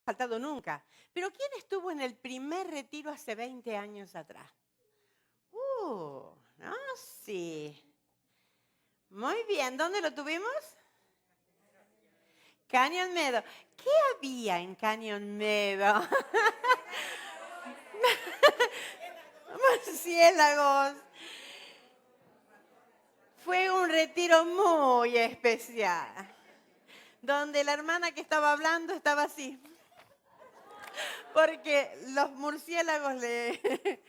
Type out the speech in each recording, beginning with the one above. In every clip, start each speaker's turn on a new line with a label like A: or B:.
A: faltado nunca. Pero ¿quién estuvo en el primer retiro hace 20 años atrás? No, sí. Muy bien, ¿dónde lo tuvimos? Canyon Meadow. ¿Qué había en Canyon Meadow? Murciélagos. Fue un retiro muy especial, donde la hermana que estaba hablando estaba así, porque los murciélagos le...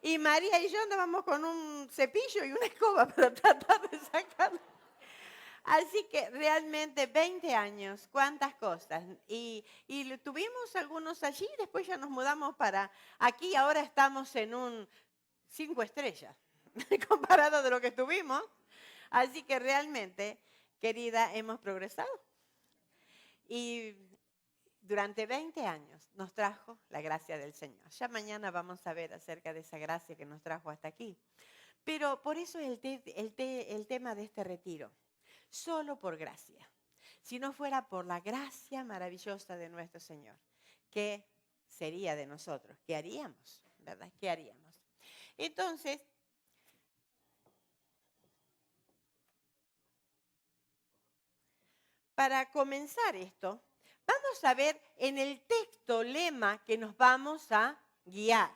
A: Y María y yo andábamos con un cepillo y una escoba para tratar de sacarlo. Así que realmente 20 años, cuántas cosas. Y tuvimos algunos allí, después ya nos mudamos para aquí, ahora estamos en un 5 estrellas, comparado de lo que estuvimos. Así que realmente, querida, hemos progresado. Y durante 20 años nos trajo la gracia del Señor. Ya mañana vamos a ver acerca de esa gracia que nos trajo hasta aquí. Pero por eso es el tema de este retiro. Solo por gracia. Si no fuera por la gracia maravillosa de nuestro Señor, ¿qué sería de nosotros? ¿Qué haríamos? ¿Verdad? ¿Qué haríamos? Entonces, para comenzar esto, vamos a ver en el texto lema que nos vamos a guiar.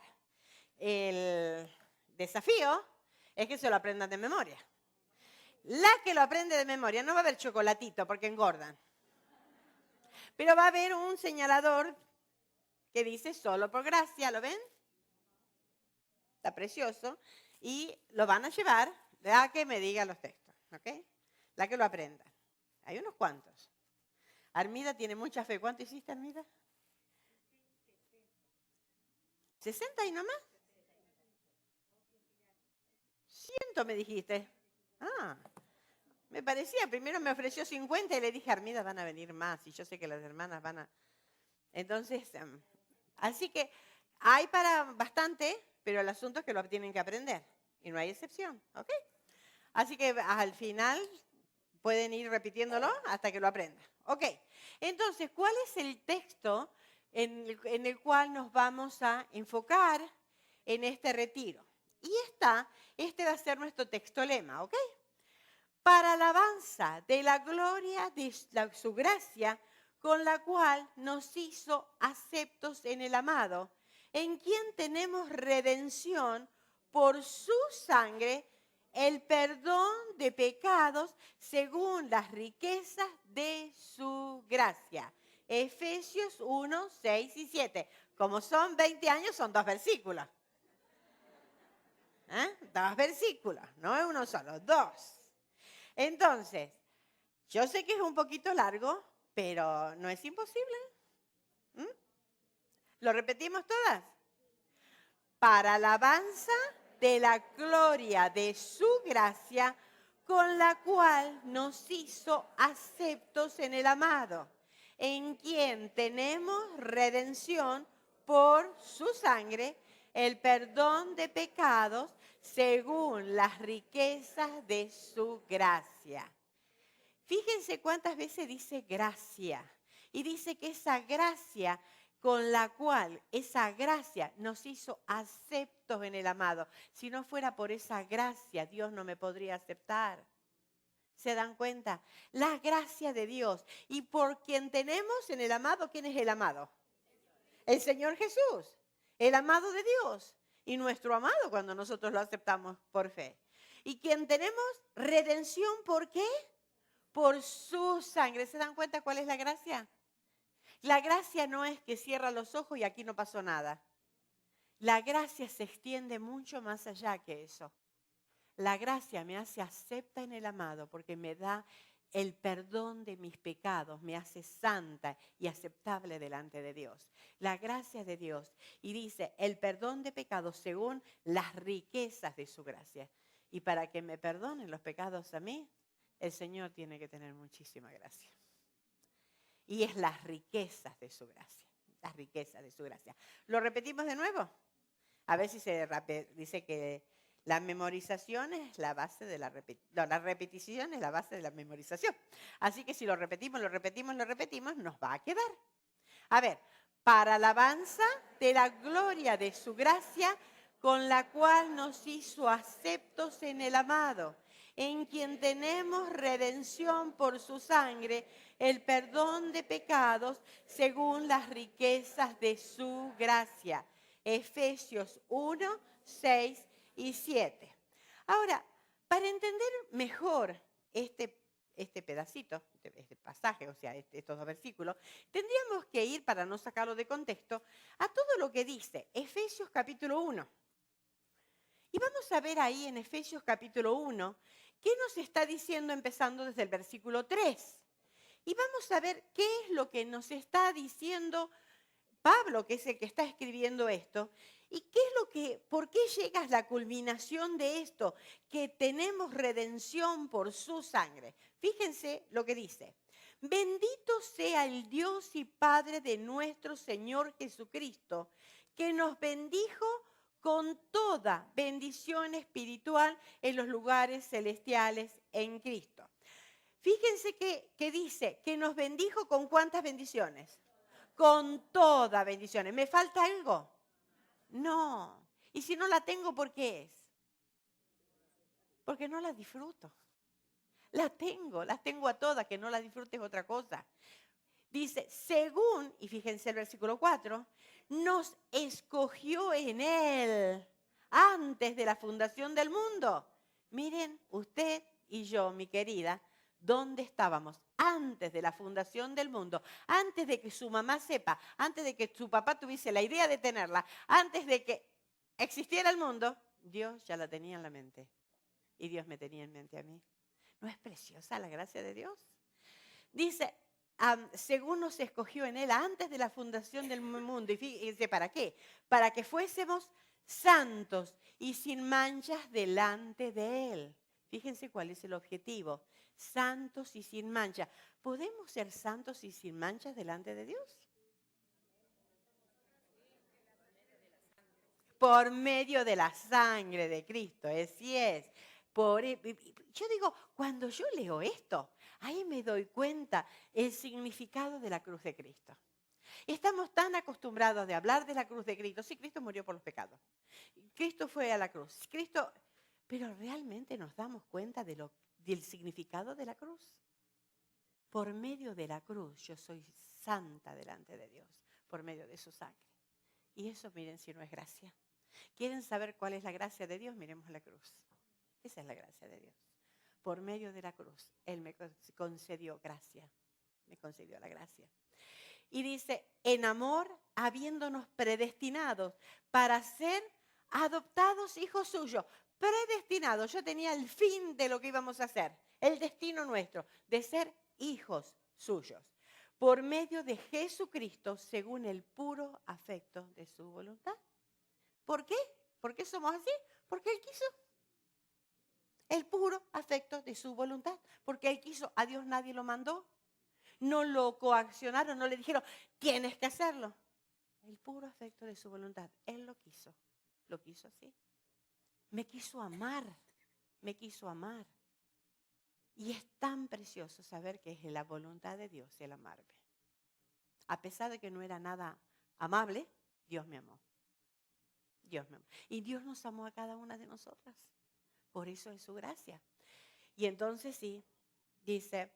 A: El desafío es que se lo aprendan de memoria. La que lo aprende de memoria, no va a haber chocolatito porque engordan. Pero va a haber un señalador que dice solo por gracia, ¿lo ven? Está precioso. Y lo van a llevar a que me diga los textos, ¿ok? La que lo aprenda. Hay unos cuantos. Armida tiene mucha fe. ¿Cuánto hiciste, Armida? 60 y nomás. 100 me dijiste. Ah, me parecía. Primero me ofreció 50 y le dije, Armida, van a venir más. Y yo sé que las hermanas van a... Entonces, así que hay para bastante, pero el asunto es que lo tienen que aprender. Y no hay excepción, ¿ok? Así que al final pueden ir repitiéndolo hasta que lo aprendan. Ok, entonces, ¿cuál es el texto en el cual nos vamos a enfocar en este retiro? Y este va a ser nuestro texto lema, ¿ok? Para alabanza de la gloria de su gracia, con la cual nos hizo aceptos en el amado, en quien tenemos redención por su sangre, el perdón de pecados según las riquezas de su gracia. Efesios 1, 6 y 7. Como son 20 años, son 2 versículos. 2 versículos, no es uno solo, 2. Entonces, yo sé que es un poquito largo, pero no es imposible. ¿Lo repetimos todas? Para alabanza de la gloria de su gracia, con la cual nos hizo aceptos en el amado, en quien tenemos redención por su sangre, el perdón de pecados, según las riquezas de su gracia. Fíjense cuántas veces dice gracia. Y dice que esa gracia con la cual esa gracia nos hizo aceptos en el amado. Si no fuera por esa gracia, Dios no me podría aceptar. ¿Se dan cuenta? La gracia de Dios. Y por quien tenemos en el amado, ¿quién es el amado? El Señor Jesús, el amado de Dios. Y nuestro amado cuando nosotros lo aceptamos por fe. Y quien tenemos redención, ¿por qué? Por su sangre. ¿Se dan cuenta cuál es la gracia? La gracia no es que cierra los ojos y aquí no pasó nada. La gracia se extiende mucho más allá que eso. La gracia me hace acepta en el amado porque me da el perdón de mis pecados, me hace santa y aceptable delante de Dios. La gracia de Dios. Y dice, el perdón de pecados según las riquezas de su gracia. Y para que me perdonen los pecados a mí, el Señor tiene que tener muchísima gracia. Y es las riquezas de su gracia. Las riquezas de su gracia. ¿Lo repetimos de nuevo? A ver si se dice que la memorización es la base de la repetición es la base de la memorización. Así que si lo repetimos, nos va a quedar. A ver, para alabanza de la gloria de su gracia, con la cual nos hizo aceptos en el amado, en quien tenemos redención por su sangre, el perdón de pecados según las riquezas de su gracia. Efesios 1, 6 y 7. Ahora, para entender mejor este pedacito, este pasaje, o sea, estos dos versículos, tendríamos que ir, para no sacarlo de contexto, a todo lo que dice Efesios capítulo 1. Y vamos a ver ahí en Efesios capítulo 1 qué nos está diciendo empezando desde el versículo 3. Y vamos a ver qué es lo que nos está diciendo Pablo, que es el que está escribiendo esto, y qué es por qué llega a la culminación de esto, que tenemos redención por su sangre. Fíjense lo que dice. Bendito sea el Dios y Padre de nuestro Señor Jesucristo, que nos bendijo con toda bendición espiritual en los lugares celestiales en Cristo. Fíjense que dice que nos bendijo con ¿cuántas bendiciones? Con toda bendiciones. ¿Me falta algo? No. Y si no la tengo, ¿por qué es? Porque no la disfruto. Las tengo a todas, que no las disfrutes es otra cosa. Dice, según, y fíjense el versículo 4, nos escogió en Él antes de la fundación del mundo. Miren, usted y yo, mi querida, ¿dónde estábamos? Antes de la fundación del mundo, antes de que su mamá sepa, antes de que su papá tuviese la idea de tenerla, antes de que existiera el mundo, Dios ya la tenía en la mente. Y Dios me tenía en mente a mí. ¿No es preciosa la gracia de Dios? Dice, según nos escogió en Él antes de la fundación del mundo. Y fíjense, ¿para qué? Para que fuésemos santos y sin manchas delante de Él. Fíjense cuál es el objetivo. Santos y sin mancha. ¿Podemos ser santos y sin manchas delante de Dios? Por medio de la sangre de Cristo, así es. Yo digo, cuando yo leo esto, ahí me doy cuenta el significado de la cruz de Cristo. Estamos tan acostumbrados de hablar de la cruz de Cristo. Sí, Cristo murió por los pecados. Cristo fue a la cruz. Pero realmente nos damos cuenta del significado de la cruz. Por medio de la cruz yo soy santa delante de Dios, por medio de su sangre. Y eso, miren, si no es gracia. ¿Quieren saber cuál es la gracia de Dios? Miremos la cruz. Esa es la gracia de Dios. Por medio de la cruz, Él me concedió gracia. Me concedió la gracia. Y dice, en amor, habiéndonos predestinados para ser adoptados hijos suyos. Predestinados. Yo tenía el fin de lo que íbamos a hacer. El destino nuestro, de ser hijos suyos. Por medio de Jesucristo, según el puro afecto de su voluntad. ¿Por qué? ¿Por qué somos así? Porque Él quiso. El puro afecto de su voluntad. Porque Él quiso. A Dios nadie lo mandó. No lo coaccionaron, no le dijeron, tienes que hacerlo. El puro afecto de su voluntad. Él lo quiso. Lo quiso así. Me quiso amar. Me quiso amar. Y es tan precioso saber que es la voluntad de Dios el amarme. A pesar de que no era nada amable, Dios me amó. Dios me amó. Y Dios nos amó a cada una de nosotras. Por eso es su gracia. Y entonces sí, dice,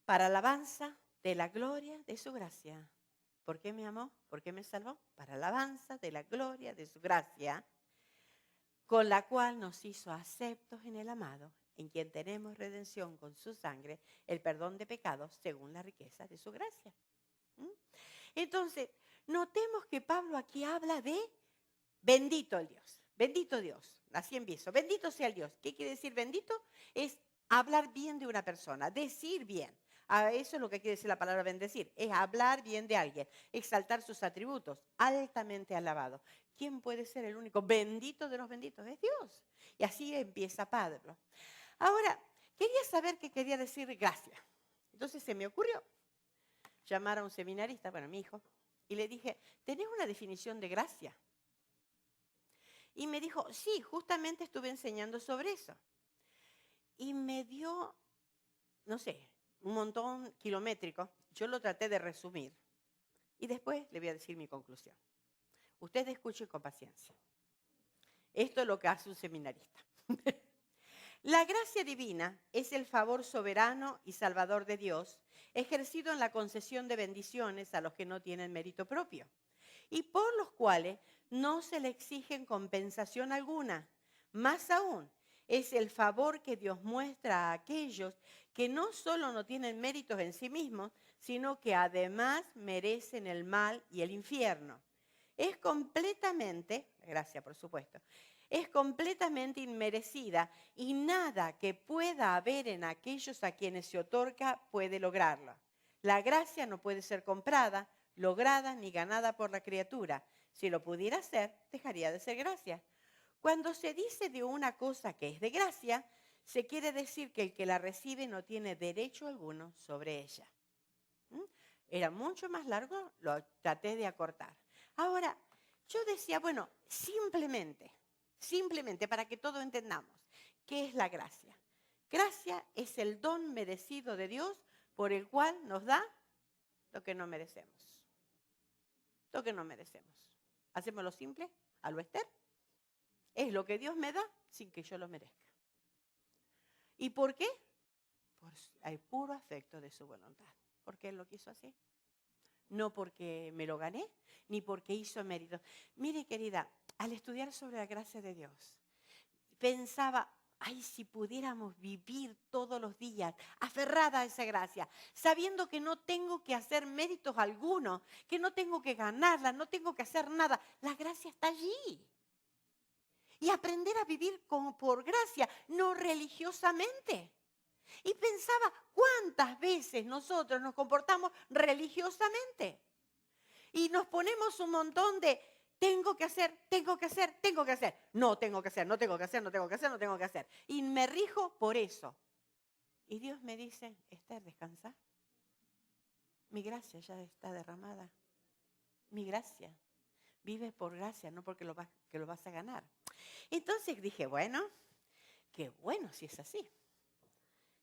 A: para alabanza de la gloria de su gracia. ¿Por qué me amó? ¿Por qué me salvó? Para alabanza de la gloria de su gracia, con la cual nos hizo aceptos en el amado, en quien tenemos redención con su sangre, el perdón de pecados según la riqueza de su gracia. Entonces, notemos que Pablo aquí habla de bendito el Dios. Bendito Dios. Así empiezo. Bendito sea el Dios. ¿Qué quiere decir bendito? Es hablar bien de una persona, decir bien. Eso es lo que quiere decir la palabra bendecir. Es hablar bien de alguien, exaltar sus atributos, altamente alabado. ¿Quién puede ser el único bendito de los benditos? Es Dios. Y así empieza Pablo. Ahora, quería saber qué quería decir gracia. Entonces se me ocurrió llamar a un seminarista, bueno, mi hijo, y le dije, ¿tenés una definición de gracia? Y me dijo, sí, justamente estuve enseñando sobre eso. Y me dio, no sé, un montón kilométrico. Yo lo traté de resumir. Y después le voy a decir mi conclusión. Usted escuche con paciencia. Esto es lo que hace un seminarista. La gracia divina es el favor soberano y salvador de Dios, ejercido en la concesión de bendiciones a los que no tienen mérito propio, y por los cuales no se le exigen compensación alguna. Más aún, es el favor que Dios muestra a aquellos que no solo no tienen méritos en sí mismos, sino que además merecen el mal y el infierno. Es completamente, gracia por supuesto, es completamente inmerecida y nada que pueda haber en aquellos a quienes se otorga puede lograrlo. La gracia no puede ser comprada, lograda ni ganada por la criatura. Si lo pudiera hacer, dejaría de ser gracia. Cuando se dice de una cosa que es de gracia, se quiere decir que el que la recibe no tiene derecho alguno sobre ella. Era mucho más largo, lo traté de acortar. Ahora, yo decía, bueno, simplemente, para que todos entendamos, ¿qué es la gracia? Gracia es el don merecido de Dios por el cual nos da lo que no merecemos. Lo que no merecemos. Hacémoslo simple, a lo Esther. Es lo que Dios me da sin que yo lo merezca. ¿Y por qué? Por el puro afecto de su voluntad. Porque Él lo quiso así. No porque me lo gané, ni porque hizo mérito. Mire, querida, al estudiar sobre la gracia de Dios, pensaba, ay, si pudiéramos vivir todos los días aferrada a esa gracia, sabiendo que no tengo que hacer méritos alguno, que no tengo que ganarla, no tengo que hacer nada. La gracia está allí. Y aprender a vivir como por gracia, no religiosamente. Y pensaba cuántas veces nosotros nos comportamos religiosamente. Y nos ponemos un montón de tengo que hacer, tengo que hacer, tengo que hacer. No tengo que hacer, no tengo que hacer, no tengo que hacer, no tengo que hacer. Y me rijo por eso. Y Dios me dice, Esther, descansa. Mi gracia ya está derramada. Mi gracia. Vives por gracia, no porque lo vas a ganar. Entonces dije, bueno, qué bueno si es así.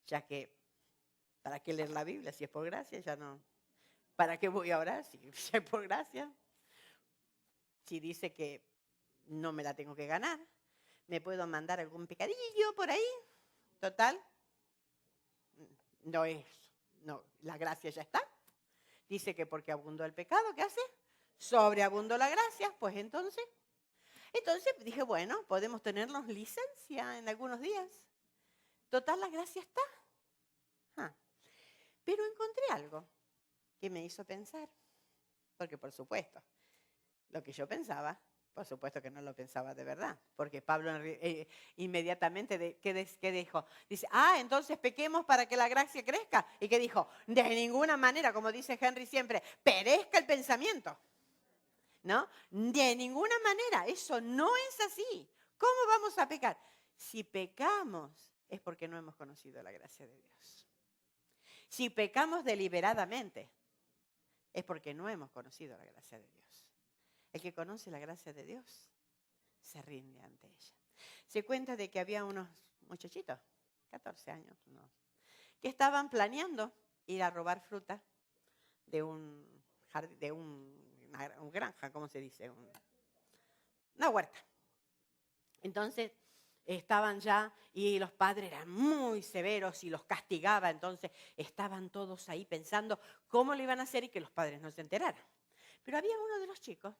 A: Ya que, ¿para qué leer la Biblia si es por gracia? Ya no. ¿Para qué voy a orar si es por gracia? Si dice que no me la tengo que ganar, me puedo mandar algún pecadillo por ahí. Total, no, la gracia ya está. Dice que porque abundó el pecado, ¿qué hace? Sobreabundó la gracia, pues entonces dije, bueno, podemos tenernos licencia en algunos días. Total, la gracia está. Ah. Pero encontré algo que me hizo pensar, porque por supuesto, lo que yo pensaba, por supuesto que no lo pensaba de verdad, porque Pablo inmediatamente, ¿qué dijo? Dice, entonces pequemos para que la gracia crezca. ¿Y qué dijo? De ninguna manera, como dice Henry siempre, perezca el pensamiento. ¿No? De ninguna manera, eso no es así. ¿Cómo vamos a pecar? Si pecamos es porque no hemos conocido la gracia de Dios. Si pecamos deliberadamente es porque no hemos conocido la gracia de Dios. El que conoce la gracia de Dios se rinde ante ella. Se cuenta de que había unos muchachitos, 14 años, ¿no?, que estaban planeando ir a robar fruta de un jardín, de una granja, ¿cómo se dice? Una huerta. Entonces estaban ya y los padres eran muy severos y los castigaba. Entonces estaban todos ahí pensando cómo lo iban a hacer y que los padres no se enteraran. Pero había uno de los chicos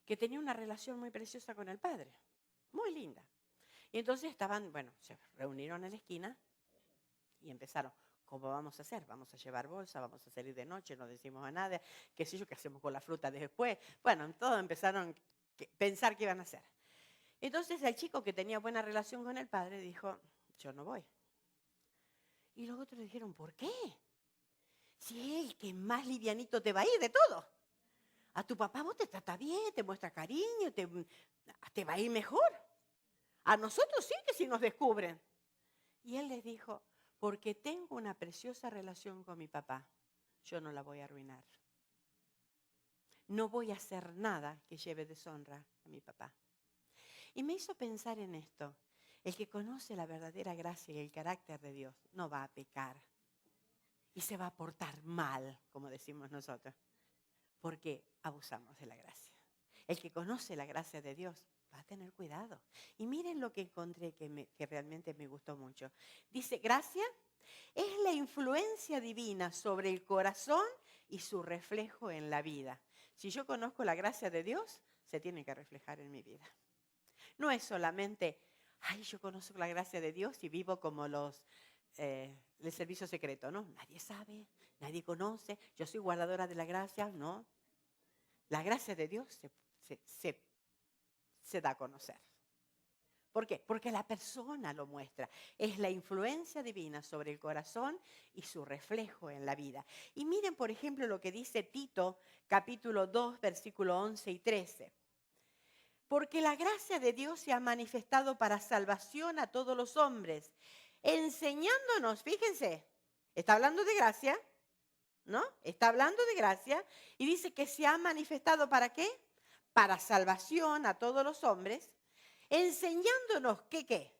A: que tenía una relación muy preciosa con el padre, muy linda. Y entonces se reunieron en la esquina y empezaron, ¿cómo vamos a hacer? Vamos a llevar bolsa, vamos a salir de noche, no decimos a nadie, qué sé yo, qué hacemos con la fruta después. Bueno, todos empezaron a pensar qué iban a hacer. Entonces el chico que tenía buena relación con el padre dijo, yo no voy. Y los otros le dijeron, ¿por qué? Si es el que más livianito te va a ir de todo. A tu papá vos te trata bien, te muestra cariño, te va a ir mejor. A nosotros sí que si nos descubren. Y él les dijo, porque tengo una preciosa relación con mi papá, yo no la voy a arruinar. No voy a hacer nada que lleve deshonra a mi papá. Y me hizo pensar en esto. El que conoce la verdadera gracia y el carácter de Dios no va a pecar. Y se va a portar mal, como decimos nosotros. porque abusamos de la gracia. El que conoce la gracia de Dios va a tener cuidado. Y miren lo que encontré que realmente me gustó mucho. Dice, gracia es la influencia divina sobre el corazón y su reflejo en la vida. Si yo conozco la gracia de Dios, se tiene que reflejar en mi vida. No es solamente, ay, yo conozco la gracia de Dios y vivo como el servicio secreto, ¿no? Nadie sabe, nadie conoce, yo soy guardadora de la gracia, no. La gracia de Dios se da a conocer. ¿Por qué? Porque la persona lo muestra. Es la influencia divina sobre el corazón y su reflejo en la vida. Y miren, por ejemplo, lo que dice Tito, capítulo 2, versículo 11 y 13. Porque la gracia de Dios se ha manifestado para salvación a todos los hombres, enseñándonos, fíjense, está hablando de gracia, ¿no? Está hablando de gracia y dice que se ha manifestado ¿para qué? Para salvación a todos los hombres, enseñándonos que ¿qué?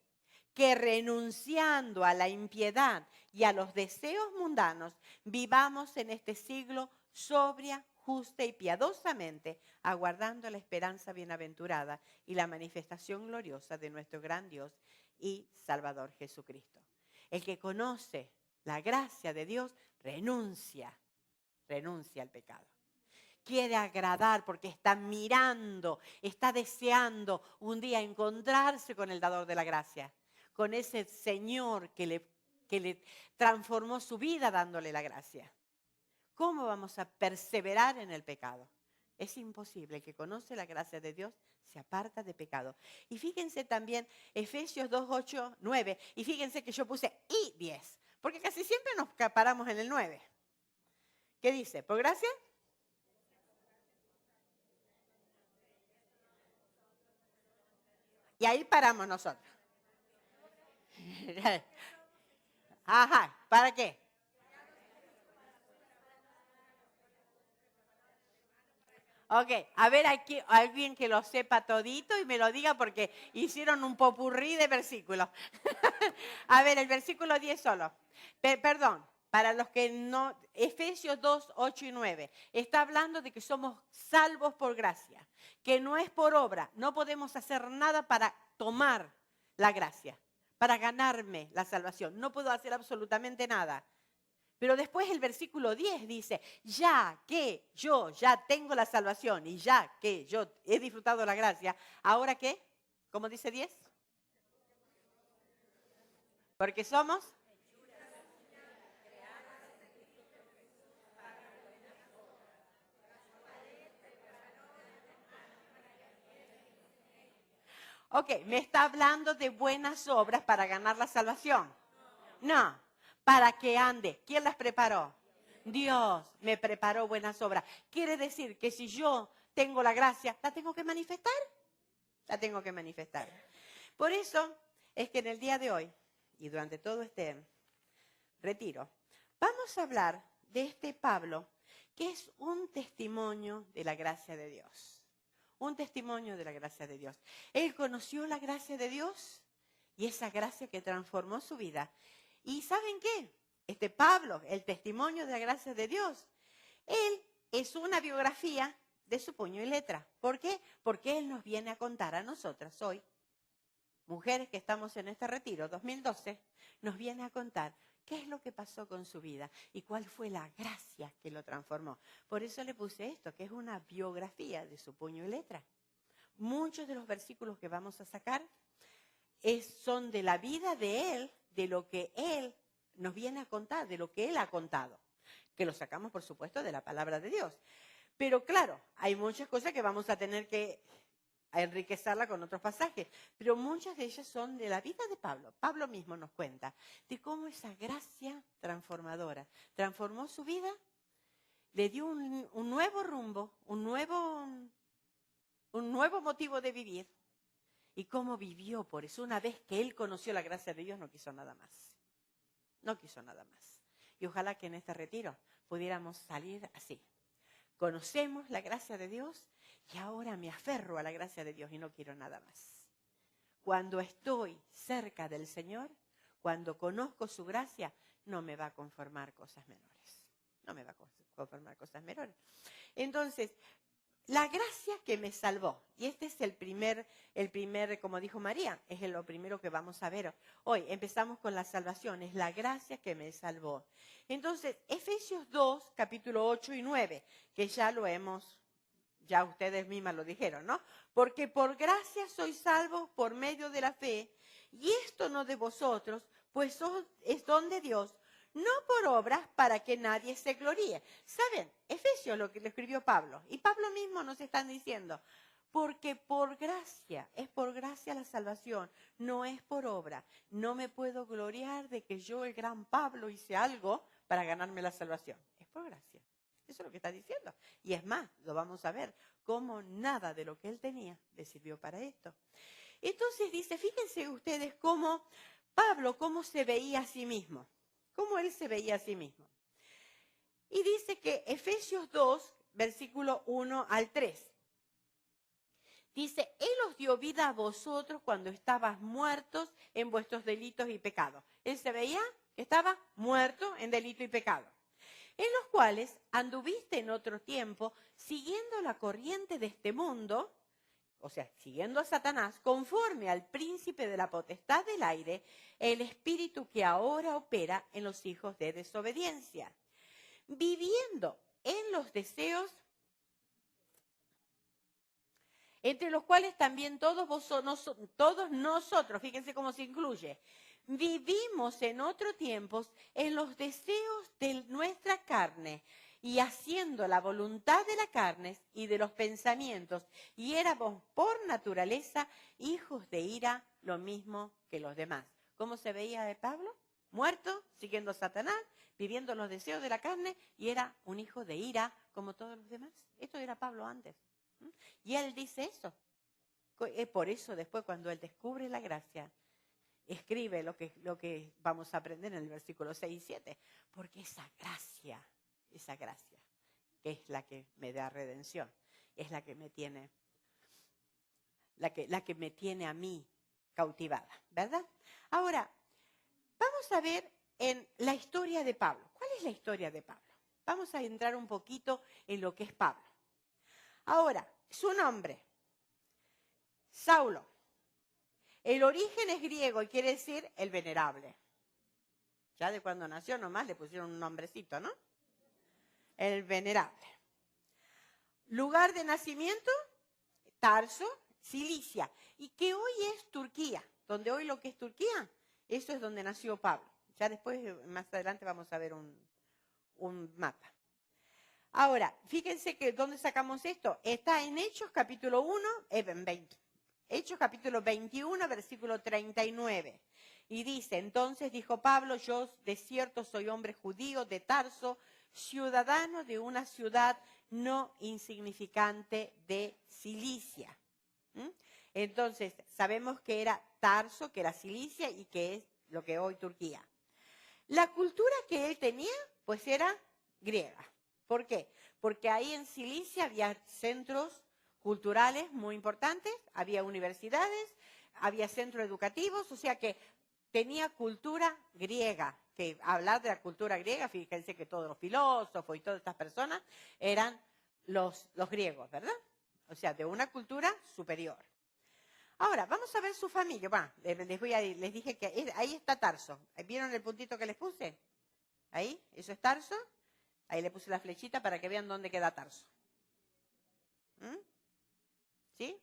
A: Que renunciando a la impiedad y a los deseos mundanos, vivamos en este siglo sobria, justa y piadosamente, aguardando la esperanza bienaventurada y la manifestación gloriosa de nuestro gran Dios y Salvador Jesucristo. El que conoce la gracia de Dios renuncia al pecado. Quiere agradar porque está mirando, está deseando un día encontrarse con el dador de la gracia, con ese Señor que le transformó su vida dándole la gracia. ¿Cómo vamos a perseverar en el pecado? Es imposible. El que conoce la gracia de Dios se aparta de pecado. Y fíjense también Efesios 2, 8, 9. Y fíjense que yo puse y 10, porque casi siempre nos paramos en el 9. ¿Qué dice? ¿Por gracia? Y ahí paramos nosotros. Ajá, ¿para qué? Ok, a ver aquí alguien que lo sepa todito y me lo diga porque hicieron un popurrí de versículos. A ver, el versículo 10 solo. Perdón, para los que no, Efesios 2, 8 y 9. Está hablando de que somos salvos por gracia, que no es por obra. No podemos hacer nada para tomar la gracia, para ganarme la salvación. No puedo hacer absolutamente nada. Pero después el versículo 10 dice, ya que yo ya tengo la salvación y ya que yo he disfrutado la gracia, ¿ahora qué? ¿Cómo dice 10? Porque somos. Ok, me está hablando de buenas obras para ganar la salvación. No, para que ande. ¿Quién las preparó? Dios me preparó buenas obras. Quiere decir que si yo tengo la gracia, ¿la tengo que manifestar? La tengo que manifestar. Por eso es que en el día de hoy y durante todo este retiro, vamos a hablar de este Pablo, que es un testimonio de la gracia de Dios. Un testimonio de la gracia de Dios. Él conoció la gracia de Dios y esa gracia que transformó su vida. ¿Y saben qué? Este Pablo, el testimonio de la gracia de Dios, él es una biografía de su puño y letra. ¿Por qué? Porque él nos viene a contar a nosotras hoy, mujeres que estamos en este retiro 2012, nos viene a contar qué es lo que pasó con su vida y cuál fue la gracia que lo transformó. Por eso le puse esto, que es una biografía de su puño y letra. Muchos de los versículos que vamos a sacar son de la vida de él, de lo que él nos viene a contar, de lo que él ha contado. Que lo sacamos, por supuesto, de la palabra de Dios. Pero claro, hay muchas cosas que vamos a tener que enriquecerla con otros pasajes, pero muchas de ellas son de la vida de Pablo. Pablo mismo nos cuenta de cómo esa gracia transformadora transformó su vida, le dio un nuevo rumbo, un nuevo motivo de vivir y cómo vivió por eso. Una vez que él conoció la gracia de Dios, no quiso nada más. No quiso nada más. Y ojalá que en este retiro pudiéramos salir así. Conocemos la gracia de Dios y ahora me aferro a la gracia de Dios y no quiero nada más. Cuando estoy cerca del Señor, cuando conozco su gracia, no me va a conformar cosas menores. No me va a conformar cosas menores. Entonces, la gracia que me salvó, y este es el primer, como dijo María, es lo primero que vamos a ver hoy. Empezamos con la salvación, es la gracia que me salvó. Entonces, Efesios 2, capítulo 8 y 9, que ya ustedes mismas lo dijeron, ¿no? Porque por gracia sois salvos por medio de la fe, y esto no de vosotros, pues es don de Dios, no por obras para que nadie se gloríe. ¿Saben? Efesios lo que le escribió Pablo. Y Pablo mismo nos está diciendo, porque por gracia, es por gracia la salvación, no es por obra. No me puedo gloriar de que yo, el gran Pablo, hice algo para ganarme la salvación. Es por gracia. Eso es lo que está diciendo. Y es más, lo vamos a ver, cómo nada de lo que él tenía le sirvió para esto. Entonces dice, fíjense ustedes cómo Pablo, cómo se veía a sí mismo. Cómo él se veía a sí mismo. Y dice que Efesios 2, versículo 1 al 3. Dice, Él os dio vida a vosotros cuando estabas muertos en vuestros delitos y pecados. Él se veía que estaba muerto en delito y pecado, en los cuales anduviste en otro tiempo, siguiendo la corriente de este mundo, o sea, siguiendo a Satanás, conforme al príncipe de la potestad del aire, el espíritu que ahora opera en los hijos de desobediencia, viviendo en los deseos, entre los cuales también todos nosotros, fíjense cómo se incluye, vivimos en otro tiempo en los deseos de nuestra carne, y haciendo la voluntad de la carne y de los pensamientos, y éramos por naturaleza hijos de ira, lo mismo que los demás. ¿Cómo se veía de Pablo? Muerto, siguiendo a Satanás, viviendo los deseos de la carne, y era un hijo de ira como todos los demás. Esto era Pablo antes. Y él dice eso. Por eso después cuando él descubre la gracia, escribe lo que vamos a aprender en el versículo 6 y 7. Porque esa gracia, que es la que me da redención, es la que me tiene, la que me tiene a mí cautivada, ¿verdad? Ahora, vamos a ver en la historia de Pablo. ¿Cuál es la historia de Pablo? Vamos a entrar un poquito en lo que es Pablo. Ahora, su nombre, Saulo. El origen es griego y quiere decir el venerable. Ya de cuando nació nomás le pusieron un nombrecito, ¿no? El venerable. Lugar de nacimiento, Tarso, Cilicia. Y que hoy es Turquía. Donde hoy lo que es Turquía, eso es donde nació Pablo. Ya después, más adelante, vamos a ver un mapa. Ahora, fíjense que ¿dónde sacamos esto? Está en Hechos capítulo 1, Hechos capítulo 21, versículo 39. Y dice, entonces dijo Pablo, yo de cierto soy hombre judío de Tarso, ciudadano de una ciudad no insignificante de Cilicia. Entonces, sabemos que era Tarso, que era Cilicia y que es lo que hoy Turquía. La cultura que él tenía, pues era griega. ¿Por qué? Porque ahí en Cilicia había centros culturales muy importantes, había universidades, había centros educativos, o sea que tenía cultura griega. Que hablar de la cultura griega, fíjense que todos los filósofos y todas estas personas eran los griegos, ¿verdad? O sea, de una cultura superior. Ahora, vamos a ver su familia. Bueno, les dije que ahí está Tarso. ¿Vieron el puntito que les puse? Ahí, eso es Tarso. Ahí le puse la flechita para que vean dónde queda Tarso. ¿Sí?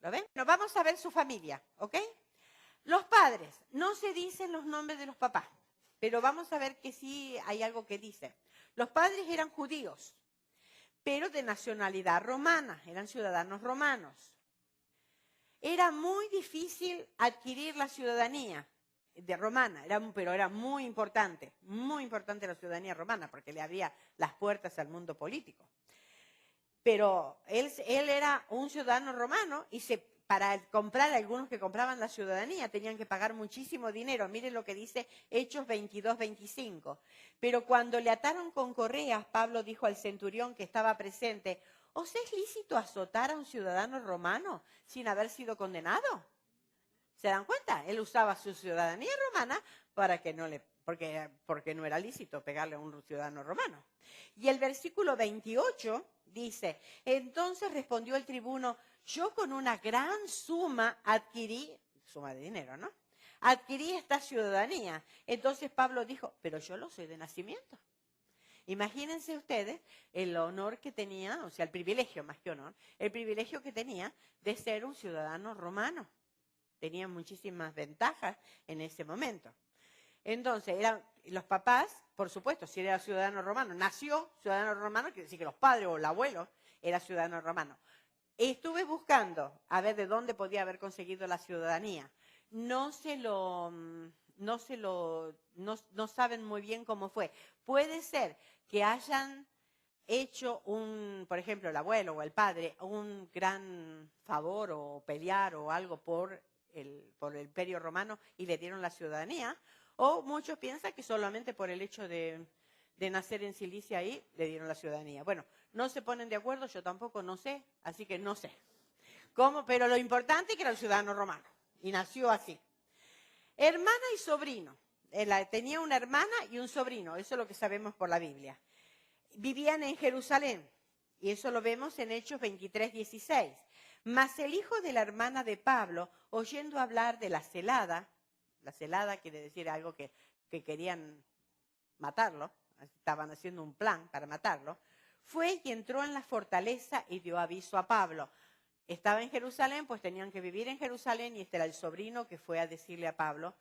A: ¿Lo ven? Bueno, vamos a ver su familia, ¿ok? Los padres, no se dicen los nombres de los papás, pero vamos a ver que sí hay algo que dice. Los padres eran judíos, pero de nacionalidad romana, eran ciudadanos romanos. Era muy difícil adquirir la ciudadanía de romana, pero era muy importante la ciudadanía romana, porque le abría las puertas al mundo político. Pero él era un ciudadano romano y para comprar, algunos que compraban la ciudadanía tenían que pagar muchísimo dinero. Miren lo que dice Hechos 22:25. Pero cuando le ataron con correas, Pablo dijo al centurión que estaba presente, ¿os es lícito azotar a un ciudadano romano sin haber sido condenado? ¿Se dan cuenta? Él usaba su ciudadanía romana para que no le porque no era lícito pegarle a un ciudadano romano. Y el versículo 28 dice, entonces respondió el tribuno, yo con una gran suma adquirí, suma de dinero, ¿no? Adquirí esta ciudadanía. Entonces Pablo dijo, pero yo lo soy de nacimiento. Imagínense ustedes el honor que tenía, o sea, el privilegio más que honor, el privilegio que tenía de ser un ciudadano romano. Tenía muchísimas ventajas en ese momento. Entonces, los papás, por supuesto, si era ciudadano romano, nació ciudadano romano, quiere decir que los padres o el abuelo era ciudadano romano. Estuve buscando a ver de dónde podía haber conseguido la ciudadanía. No saben muy bien cómo fue. Puede ser que hayan hecho por ejemplo, el abuelo o el padre, un gran favor o pelear o algo por el Imperio Romano y le dieron la ciudadanía, o muchos piensan que solamente por el hecho de nacer en Cilicia ahí le dieron la ciudadanía. Bueno, no se ponen de acuerdo, yo tampoco no sé, así que no sé cómo, pero lo importante es que era un ciudadano romano y nació así. Hermana y sobrino. Tenía una hermana y un sobrino, eso es lo que sabemos por la Biblia. Vivían en Jerusalén, y eso lo vemos en Hechos 23:16. Mas el hijo de la hermana de Pablo, oyendo hablar de la celada quiere decir algo que querían matarlo, estaban haciendo un plan para matarlo, fue y entró en la fortaleza y dio aviso a Pablo. Estaba en Jerusalén, pues tenían que vivir en Jerusalén, y este era el sobrino que fue a decirle a Pablo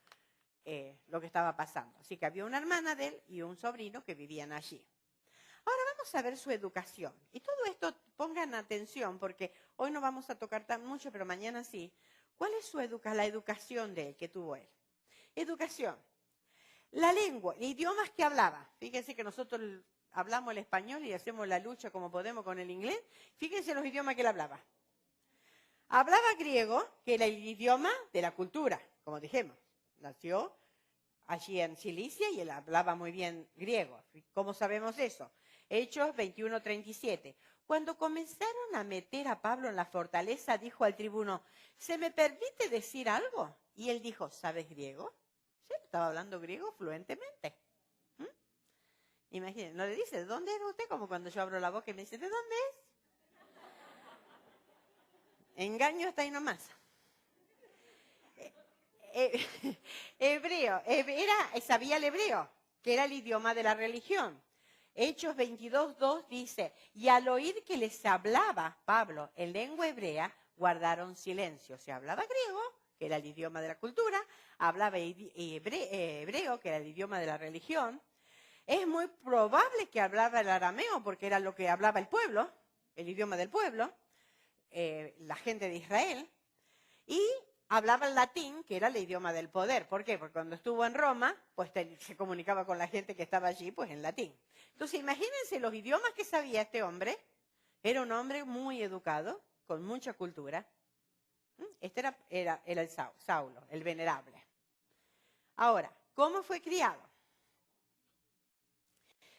A: lo que estaba pasando. Así que había una hermana de él y un sobrino que vivían allí. Ahora vamos a ver su educación. Y todo esto pongan atención porque hoy no vamos a tocar tan mucho, pero mañana sí. ¿Cuál es la educación de él que tuvo él? Educación. La lengua, idiomas que hablaba. Fíjense que nosotros hablamos el español y hacemos la lucha como podemos con el inglés. Fíjense los idiomas que él hablaba. Hablaba griego, que era el idioma de la cultura, como dijimos. Nació allí en Cilicia y él hablaba muy bien griego. ¿Cómo sabemos eso? Hechos 21:37. Cuando comenzaron a meter a Pablo en la fortaleza, dijo al tribuno, ¿se me permite decir algo? Y él dijo, ¿sabes griego? Sí, estaba hablando griego fluentemente. Imagínense, no le dice, ¿de dónde era usted? Como cuando yo abro la boca y me dice, ¿de dónde es? Engaño hasta ahí nomás. Hebreo, sabía el hebreo, que era el idioma de la religión. Hechos 22:2 dice, y al oír que les hablaba Pablo en lengua hebrea, guardaron silencio. Se hablaba griego, que era el idioma de la cultura, hablaba hebreo, que era el idioma de la religión. Es muy probable que hablaba el arameo, porque era lo que hablaba el pueblo, el idioma del pueblo, la gente de Israel. Y hablaba el latín, que era el idioma del poder. ¿Por qué? Porque cuando estuvo en Roma, pues se comunicaba con la gente que estaba allí, pues en latín. Entonces, imagínense los idiomas que sabía este hombre. Era un hombre muy educado, con mucha cultura. Este era el Saulo, el venerable. Ahora, ¿cómo fue criado?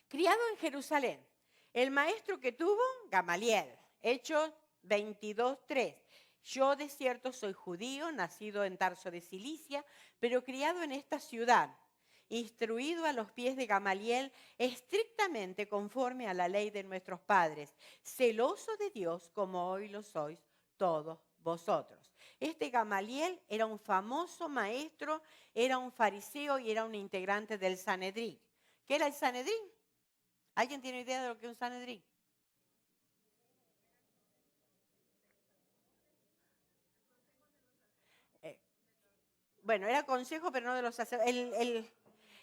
A: Criado en Jerusalén. El maestro que tuvo, Gamaliel. Hechos 22:3. Yo de cierto soy judío, nacido en Tarso de Cilicia, pero criado en esta ciudad, instruido a los pies de Gamaliel, estrictamente conforme a la ley de nuestros padres, celoso de Dios como hoy lo sois todos vosotros. Este Gamaliel era un famoso maestro, era un fariseo y era un integrante del Sanedrín. ¿Qué era el Sanedrín? ¿Alguien tiene idea de lo que es un Sanedrín? Bueno, era consejo, pero no de los sacerdotes.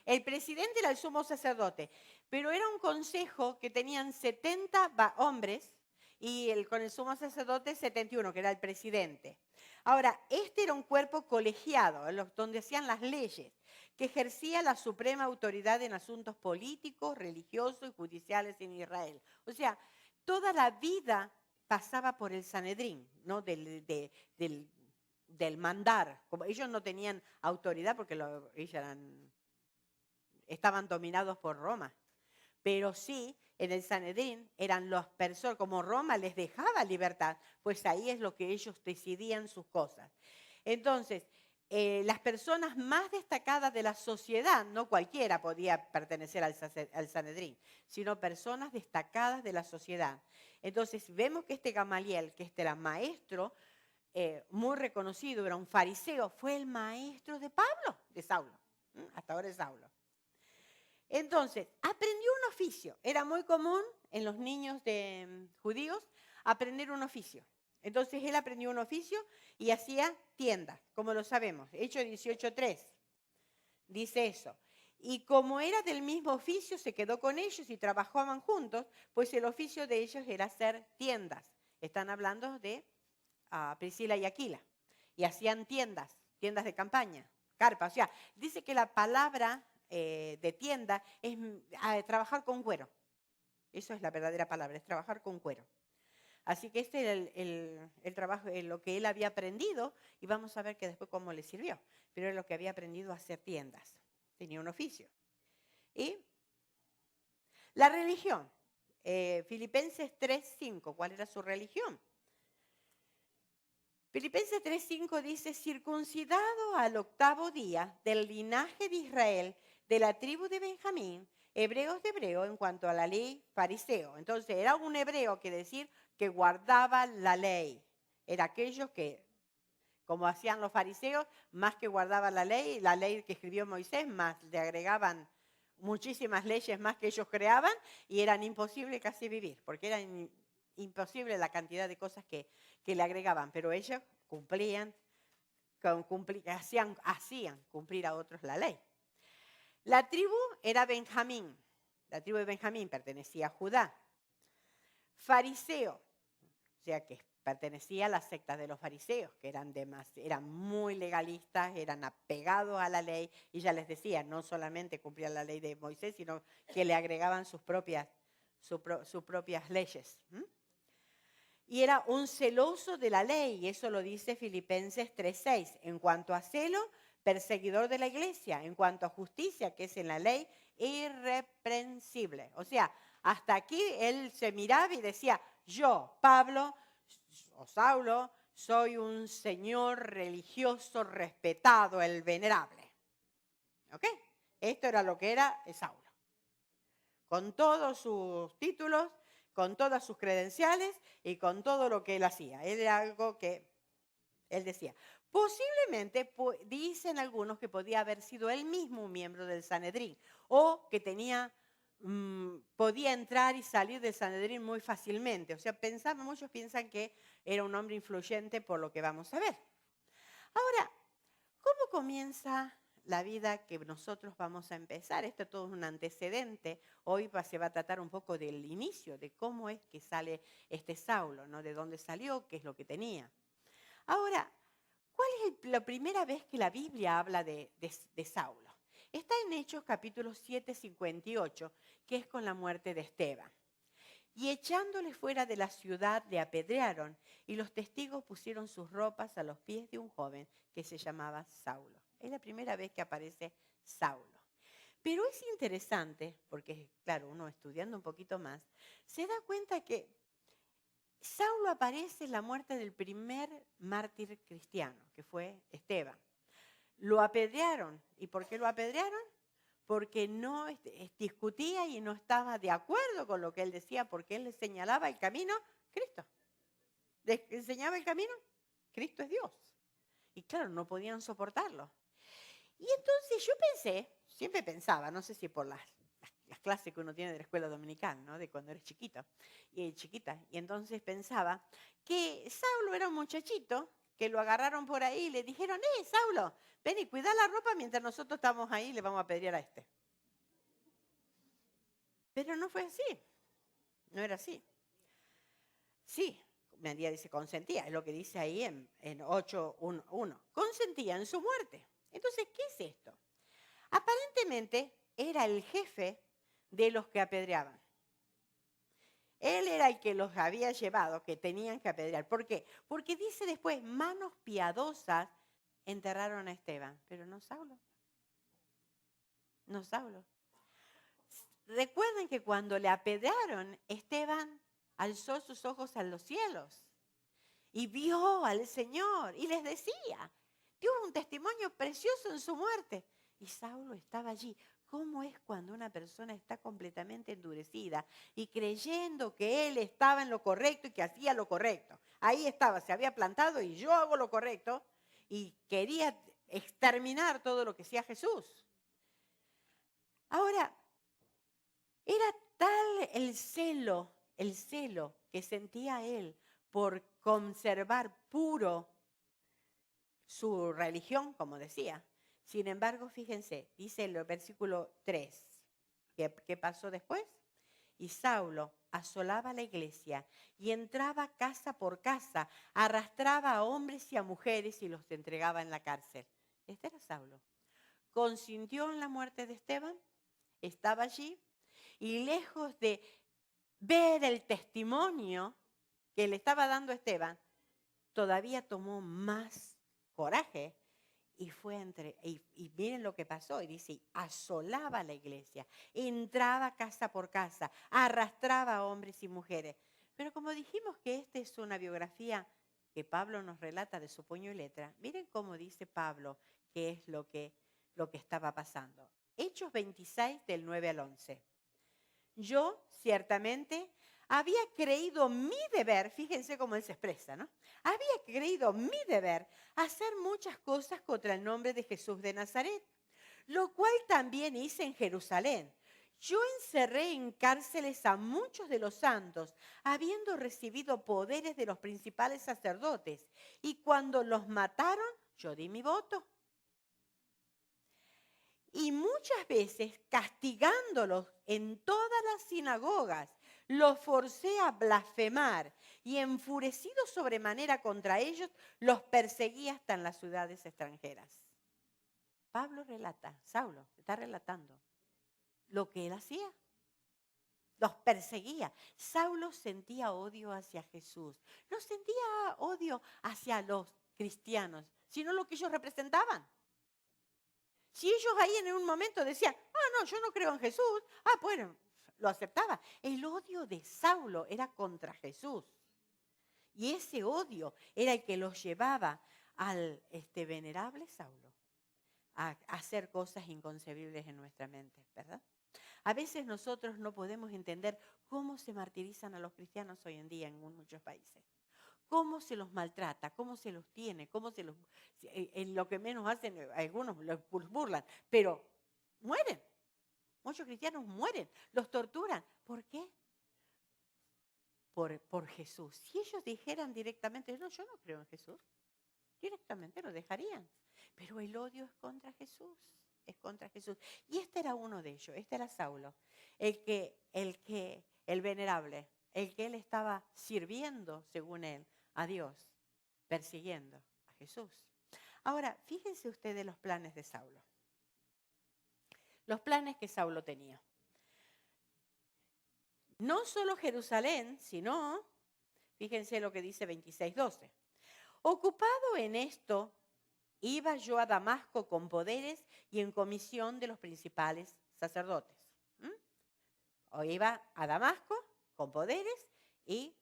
A: El presidente era el sumo sacerdote, pero era un consejo que tenían 70 hombres y con el sumo sacerdote 71, que era el presidente. Ahora, este era un cuerpo colegiado, donde hacían las leyes, que ejercía la suprema autoridad en asuntos políticos, religiosos y judiciales en Israel. O sea, toda la vida pasaba por el Sanedrín, ¿no? Del mandar. Como ellos no tenían autoridad porque ellos estaban dominados por Roma. Pero sí, en el Sanedrín eran las personas, como Roma les dejaba libertad, pues ahí es lo que ellos decidían sus cosas. Entonces, las personas más destacadas de la sociedad, no cualquiera podía pertenecer al Sanedrín, sino personas destacadas de la sociedad. Entonces vemos que este Gamaliel, que este era maestro, muy reconocido, era un fariseo, fue el maestro de Pablo, de Saulo. Hasta ahora es Saulo. Entonces, aprendió un oficio. Era muy común en los niños judíos aprender un oficio. Entonces, él aprendió un oficio y hacía tiendas, como lo sabemos. Hechos 18:3 dice eso. Y como era del mismo oficio, se quedó con ellos y trabajaban juntos, pues el oficio de ellos era hacer tiendas. Están hablando de Priscila y Aquila. Y hacían tiendas de campaña, carpas. O sea, dice que la palabra de tienda es trabajar con cuero. Eso es la verdadera palabra, es trabajar con cuero. Así que este era el trabajo, lo que él había aprendido, y vamos a ver que después cómo le sirvió. Pero era lo que había aprendido a hacer tiendas. Tenía un oficio. Y la religión. Filipenses 3:5, ¿cuál era su religión? Filipenses 3:5 dice, circuncidado al 8º día del linaje de Israel, de la tribu de Benjamín, hebreos de hebreo en cuanto a la ley, fariseo. Entonces era un hebreo, que decir que guardaba la ley. Era aquellos que, como hacían los fariseos, más que guardaban la ley que escribió Moisés, más le agregaban muchísimas leyes más que ellos creaban y eran imposibles casi vivir, porque era imposible la cantidad de cosas que le agregaban, pero ellos hacían cumplir a otros la ley. La tribu era Benjamín, la tribu de Benjamín pertenecía a Judá. Fariseo, o sea que pertenecía a la secta de los fariseos, que eran muy legalistas, eran apegados a la ley, y ya les decía, no solamente cumplían la ley de Moisés, sino que le agregaban sus propias leyes. Y era un celoso de la ley, y eso lo dice Filipenses 3:6. En cuanto a celo, perseguidor de la iglesia. En cuanto a justicia, que es en la ley, irreprensible. O sea, hasta aquí él se miraba y decía, yo, Pablo o Saulo, soy un señor religioso respetado, el venerable. ¿Ok? Esto era lo que era Saulo. Con todos sus títulos, con todas sus credenciales y con todo lo que él hacía. Él era algo que él decía. Posiblemente dicen algunos que podía haber sido él mismo un miembro del Sanedrín o que podía entrar y salir del Sanedrín muy fácilmente. O sea, muchos piensan que era un hombre influyente por lo que vamos a ver. Ahora, ¿cómo comienza la vida que nosotros vamos a empezar? Esto todo es un antecedente. Hoy se va a tratar un poco del inicio, de cómo es que sale este Saulo, ¿no? De dónde salió, qué es lo que tenía. Ahora, ¿cuál es la primera vez que la Biblia habla de Saulo? Está en Hechos capítulo 7:58, que es con la muerte de Esteban. Y echándole fuera de la ciudad le apedrearon, y los testigos pusieron sus ropas a los pies de un joven que se llamaba Saulo. Es la primera vez que aparece Saulo. Pero es interesante, porque claro, uno estudiando un poquito más, se da cuenta que Saulo aparece en la muerte del primer mártir cristiano, que fue Esteban. Lo apedrearon. ¿Y por qué lo apedrearon? Porque no discutía y no estaba de acuerdo con lo que él decía, porque él le señalaba el camino, Cristo. ¿Les enseñaba el camino? Cristo es Dios. Y claro, no podían soportarlo. Y entonces yo siempre pensaba, no sé si por las clases que uno tiene de la escuela dominical, ¿no? De cuando eres chiquita. Y entonces pensaba que Saulo era un muchachito que lo agarraron por ahí y le dijeron, Saulo, ven y cuida la ropa mientras nosotros estamos ahí y le vamos a apedrear a este. Pero no fue así. No era así. Sí, María dice consentía, es lo que dice ahí en 8:1. Consentía en su muerte. Entonces, ¿qué es esto? Aparentemente era el jefe de los que apedreaban. Él era el que los había llevado, que tenían que apedrear. ¿Por qué? Porque dice después, manos piadosas enterraron a Esteban, pero no Saulo. No Saulo. Recuerden que cuando le apedrearon, Esteban alzó sus ojos a los cielos y vio al Señor y les decía, dio un testimonio precioso en su muerte. Y Saulo estaba allí. ¿Cómo es cuando una persona está completamente endurecida y creyendo que él estaba en lo correcto y que hacía lo correcto? Ahí estaba, se había plantado y yo hago lo correcto y quería exterminar todo lo que hacía Jesús. Ahora, era tal el celo que sentía él por conservar puro su religión, como decía. Sin embargo, fíjense, dice el versículo 3, ¿qué pasó después? Y Saulo asolaba la iglesia y entraba casa por casa, arrastraba a hombres y a mujeres y los entregaba en la cárcel. Este era Saulo. Consintió en la muerte de Esteban, estaba allí, y lejos de ver el testimonio que le estaba dando Esteban, todavía tomó más coraje y y miren lo que pasó. Y dice, asolaba la iglesia, entraba casa por casa, arrastraba a hombres y mujeres. Pero como dijimos que esta es una biografía que Pablo nos relata de su puño y letra, miren cómo dice Pablo qué es lo que estaba pasando. Hechos 26 del 9 al 11. Yo ciertamente había creído mi deber, fíjense cómo él se expresa, ¿no? Había creído mi deber hacer muchas cosas contra el nombre de Jesús de Nazaret, lo cual también hice en Jerusalén. Yo encerré en cárceles a muchos de los santos, habiendo recibido poderes de los principales sacerdotes, y cuando los mataron, yo di mi voto. Y muchas veces, castigándolos en todas las sinagogas, los forcé a blasfemar y enfurecido sobremanera contra ellos, los perseguí hasta en las ciudades extranjeras. Pablo relata, Saulo está relatando lo que él hacía. Los perseguía. Saulo sentía odio hacia Jesús. No sentía odio hacia los cristianos, sino lo que ellos representaban. Si ellos ahí en un momento decían, no, yo no creo en Jesús, bueno, lo aceptaba. El odio de Saulo era contra Jesús. Y ese odio era el que los llevaba al venerable Saulo a hacer cosas inconcebibles en nuestra mente, ¿verdad? A veces nosotros no podemos entender cómo se martirizan a los cristianos hoy en día en muchos países. Cómo se los maltrata, cómo se los tiene, en lo que menos hacen, algunos los burlan, pero mueren. Muchos cristianos mueren, los torturan. ¿Por qué? Por Jesús. Si ellos dijeran directamente, no, yo no creo en Jesús, directamente lo dejarían. Pero el odio es contra Jesús, es contra Jesús. Y este era uno de ellos, este era Saulo, el venerable, el que él estaba sirviendo, según él, a Dios, persiguiendo a Jesús. Ahora, fíjense ustedes los planes de Saulo. Los planes que Saulo tenía. No solo Jerusalén, sino, fíjense lo que dice 26:12. Ocupado en esto, iba yo a Damasco con poderes y en comisión de los principales sacerdotes. O iba a Damasco con poderes y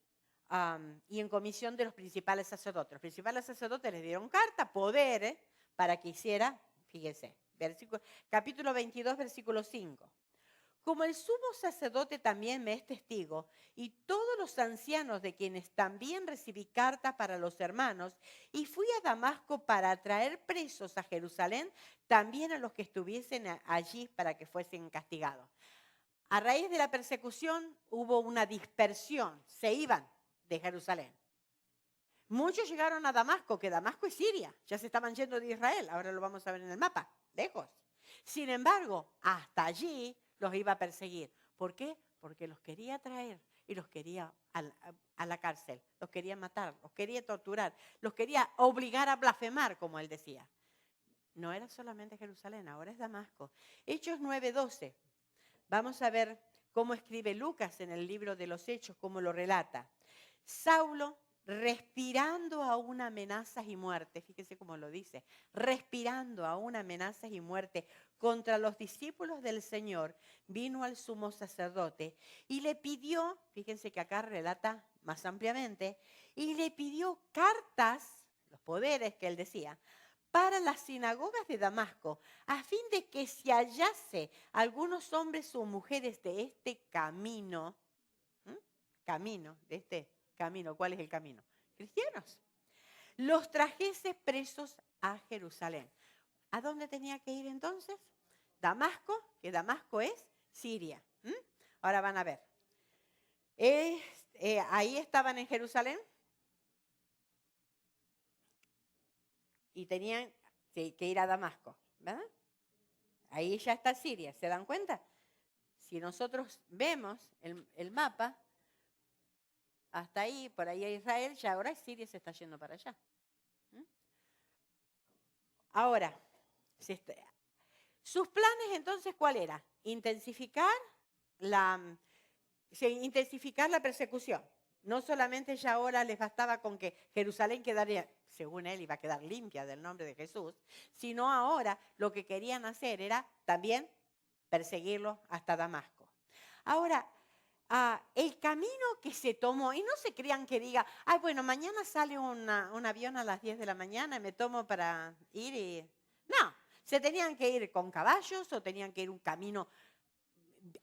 A: en comisión de los principales sacerdotes. Los principales sacerdotes les dieron carta, poderes, para que hiciera, fíjense, capítulo 22, versículo 5. Como el sumo sacerdote también me es testigo, y todos los ancianos de quienes también recibí carta para los hermanos, y fui a Damasco para traer presos a Jerusalén, también a los que estuviesen allí para que fuesen castigados. A raíz de la persecución hubo una dispersión, se iban de Jerusalén. Muchos llegaron a Damasco, que Damasco es Siria, ya se estaban yendo de Israel, ahora lo vamos a ver en el mapa, lejos. Sin embargo, hasta allí los iba a perseguir. ¿Por qué? Porque los quería traer y los quería a la cárcel, los quería matar, los quería torturar, los quería obligar a blasfemar, como él decía. No era solamente Jerusalén, ahora es Damasco. Hechos 9:12. Vamos a ver cómo escribe Lucas en el libro de los Hechos, cómo lo relata. Saulo, respirando aún amenazas y muerte, fíjese cómo lo dice, respirando aún amenazas y muerte contra los discípulos del Señor, vino al sumo sacerdote y le pidió, fíjense que acá relata más ampliamente, y le pidió cartas, los poderes que él decía, para las sinagogas de Damasco, a fin de que si hallase algunos hombres o mujeres de este camino, ¿cuál es el camino? Cristianos, los trajese presos a Jerusalén. ¿A dónde tenía que ir entonces? Damasco, que Damasco es Siria. Ahora van a ver. Ahí estaban en Jerusalén y tenían que ir a Damasco, ¿verdad? Ahí ya está Siria, ¿se dan cuenta? Si nosotros vemos el mapa, hasta ahí, por ahí a Israel, ya ahora Siria se está yendo para allá. Ahora, sus planes entonces, ¿cuál era? Intensificar la persecución. No solamente ya ahora les bastaba con que Jerusalén quedaría, según él, iba a quedar limpia del nombre de Jesús, sino ahora lo que querían hacer era también perseguirlo hasta Damasco. Ahora, el camino que se tomó, y no se crean que diga, ay, bueno, mañana sale un avión a las 10 de la mañana y me tomo para ir y... No, se tenían que ir con caballos o tenían que ir un camino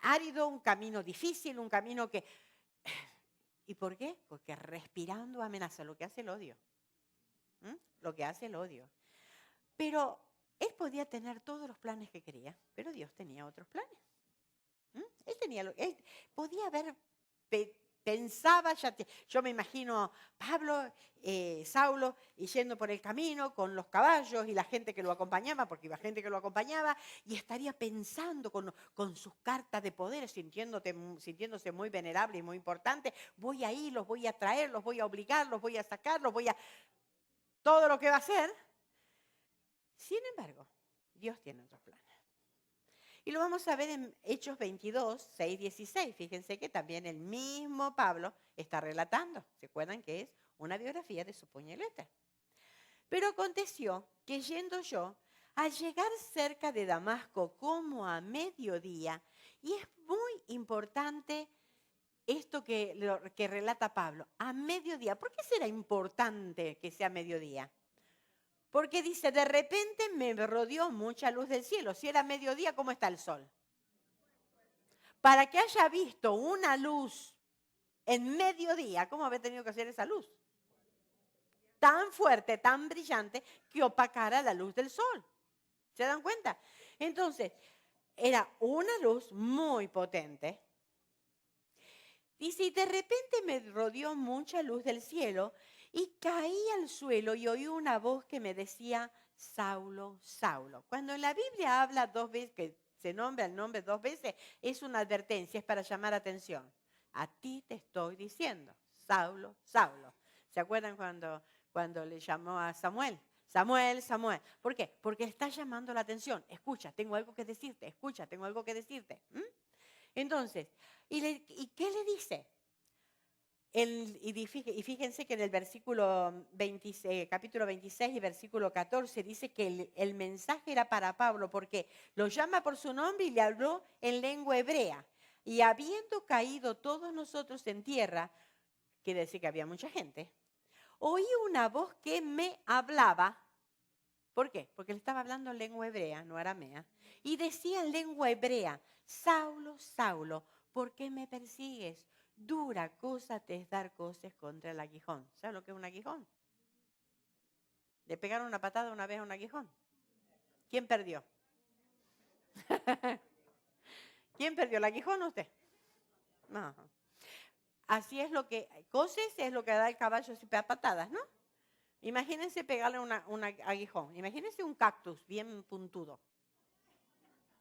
A: árido, un camino difícil, un camino que... ¿Y por qué? Porque respirando amenaza, lo que hace el odio. Lo que hace el odio. Pero él podía tener todos los planes que quería, pero Dios tenía otros planes. Él podía haber, pensaba, yo me imagino Pablo, Saulo, yendo por el camino con los caballos y la gente que lo acompañaba, porque iba gente que lo acompañaba, y estaría pensando con sus cartas de poder, sintiéndose muy venerable y muy importante, voy a ir, los voy a traer, los voy a obligar, los voy a sacar, todo lo que va a hacer. Sin embargo, Dios tiene otros planes. Y lo vamos a ver en Hechos 22, 6, 16. Fíjense que también el mismo Pablo está relatando. ¿Se acuerdan que es una biografía de su puño y letra? Pero aconteció que yendo yo, al llegar cerca de Damasco como a mediodía, y es muy importante esto que relata Pablo, a mediodía. ¿Por qué será importante que sea mediodía? Porque dice, de repente me rodeó mucha luz del cielo. Si era mediodía, ¿cómo está el sol? Para que haya visto una luz en mediodía, ¿cómo había tenido que hacer esa luz? Tan fuerte, tan brillante, que opacara la luz del sol. ¿Se dan cuenta? Entonces, era una luz muy potente. Dice, y de repente me rodeó mucha luz del cielo y caí al suelo y oí una voz que me decía, Saulo, Saulo. Cuando en la Biblia habla 2 veces, que se nombra el nombre 2 veces, es una advertencia, es para llamar atención. A ti te estoy diciendo, Saulo, Saulo. ¿Se acuerdan cuando le llamó a Samuel? Samuel, Samuel. ¿Por qué? Porque está llamando la atención. Escucha, tengo algo que decirte. Escucha, tengo algo que decirte. Entonces, ¿y qué le dice? Y fíjense que en el versículo 26, capítulo 26 y versículo 14 dice que el mensaje era para Pablo porque lo llama por su nombre y le habló en lengua hebrea. Y habiendo caído todos nosotros en tierra, quiere decir que había mucha gente, oí una voz que me hablaba. ¿Por qué? Porque le estaba hablando en lengua hebrea, no aramea. Y decía en lengua hebrea, Saulo, Saulo, ¿por qué me persigues? Dura cosa te es dar cosas contra el aguijón. ¿Sabes lo que es un aguijón? Le pegaron una patada una vez a un aguijón. ¿Quién perdió? ¿Quién perdió, el aguijón o usted? No. Así es lo que, cosas es lo que da el caballo si pega patadas, ¿no? Imagínense pegarle un aguijón. Imagínense un cactus bien puntudo.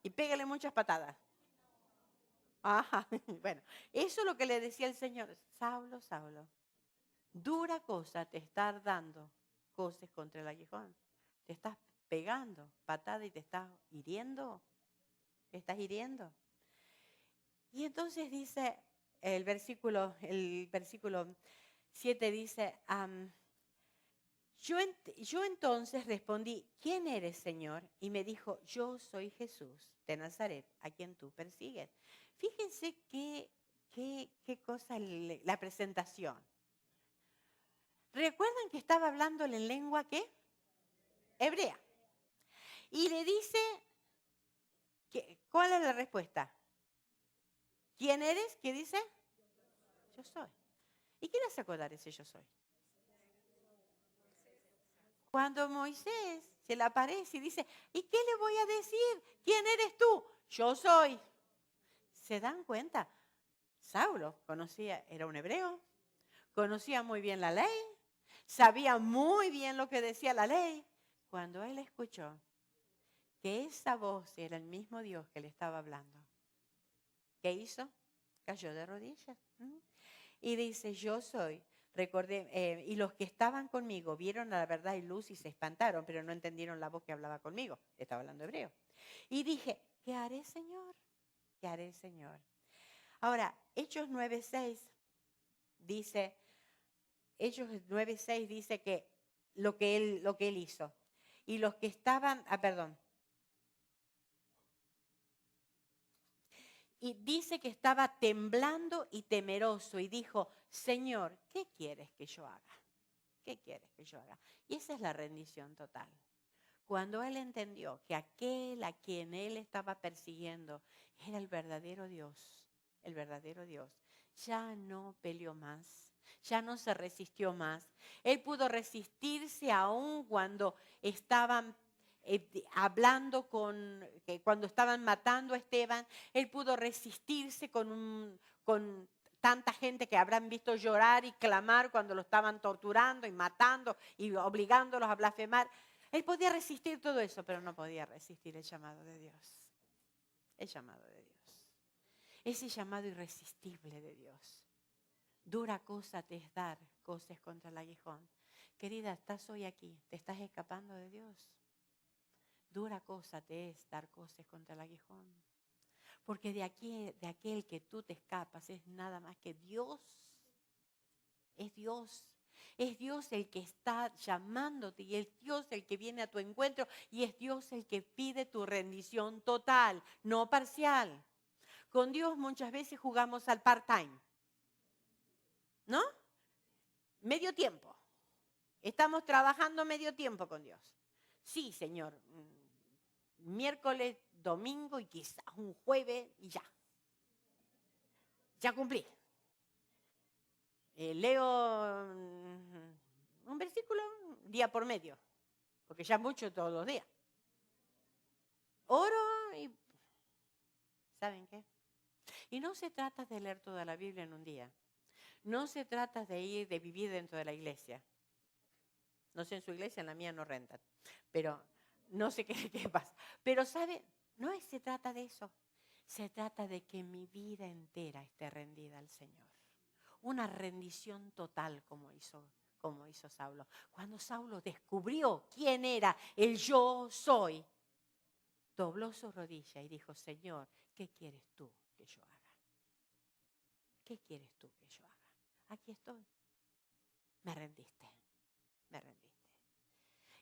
A: Y pégale muchas patadas. Ajá, bueno, eso es lo que le decía el Señor. Saulo, Saulo, dura cosa te estar dando cosas contra el aguijón. Te estás pegando patada y te estás hiriendo. Te estás hiriendo. Y entonces dice el versículo 7 dice, yo entonces respondí, ¿quién eres, Señor? Y me dijo, yo soy Jesús de Nazaret, a quien tú persigues. Fíjense qué cosa la presentación. ¿Recuerdan que estaba hablando en lengua qué? hebrea. Y le dice, ¿cuál es la respuesta? ¿Quién eres? ¿Qué dice? Yo soy. ¿Y quién hace acordar ese yo soy? Cuando Moisés se le aparece y dice, ¿y qué le voy a decir? ¿Quién eres tú? Yo soy. ¿Se dan cuenta? Saulo conocía, era un hebreo, conocía muy bien la ley, sabía muy bien lo que decía la ley. Cuando él escuchó que esa voz era el mismo Dios que le estaba hablando, ¿qué hizo? Cayó de rodillas. Y dice, yo soy. Recordé, y los que estaban conmigo vieron la verdad y luz y se espantaron, pero no entendieron la voz que hablaba conmigo. Estaba hablando hebreo. Y dije, ¿qué haré, Señor? ¿Qué haré, Señor? Ahora, Hechos 9:6 dice, Hechos 9:6 dice que lo que él hizo. Y los que estaban, perdón. Y dice que estaba temblando y temeroso y dijo, Señor, ¿qué quieres que yo haga? ¿Qué quieres que yo haga? Y esa es la rendición total. Cuando él entendió que aquel a quien él estaba persiguiendo era el verdadero Dios, ya no peleó más, ya no se resistió más. Él pudo resistirse aún cuando estaban hablando cuando estaban matando a Esteban. Él pudo resistirse con tanta gente que habrán visto llorar y clamar cuando lo estaban torturando y matando y obligándolos a blasfemar. Él podía resistir todo eso, pero no podía resistir el llamado de Dios. El llamado de Dios. Ese llamado irresistible de Dios. Dura cosa te es dar cosas contra el aguijón. Querida, estás hoy aquí, te estás escapando de Dios. Dura cosa te es dar cosas contra el aguijón. Porque de aquel que tú te escapas es nada más que Dios. Es Dios. Es Dios el que está llamándote y es Dios el que viene a tu encuentro y es Dios el que pide tu rendición total, no parcial. Con Dios muchas veces jugamos al part-time, ¿no? Medio tiempo. Estamos trabajando medio tiempo con Dios. Sí, Señor, miércoles, domingo y quizás un jueves y ya. Ya cumplí. Leo un versículo día por medio, porque ya mucho todos los días. Oro y ¿saben qué? Y no se trata de leer toda la Biblia en un día. No se trata de vivir dentro de la iglesia. No sé en su iglesia, en la mía no rentan. Pero no sé qué pasa. Pero ¿sabe? No se trata de eso. Se trata de que mi vida entera esté rendida al Señor. Una rendición total como hizo Saulo. Cuando Saulo descubrió quién era el yo soy, dobló su rodilla y dijo, Señor, ¿qué quieres tú que yo haga? ¿Qué quieres tú que yo haga? Aquí estoy. Me rendiste.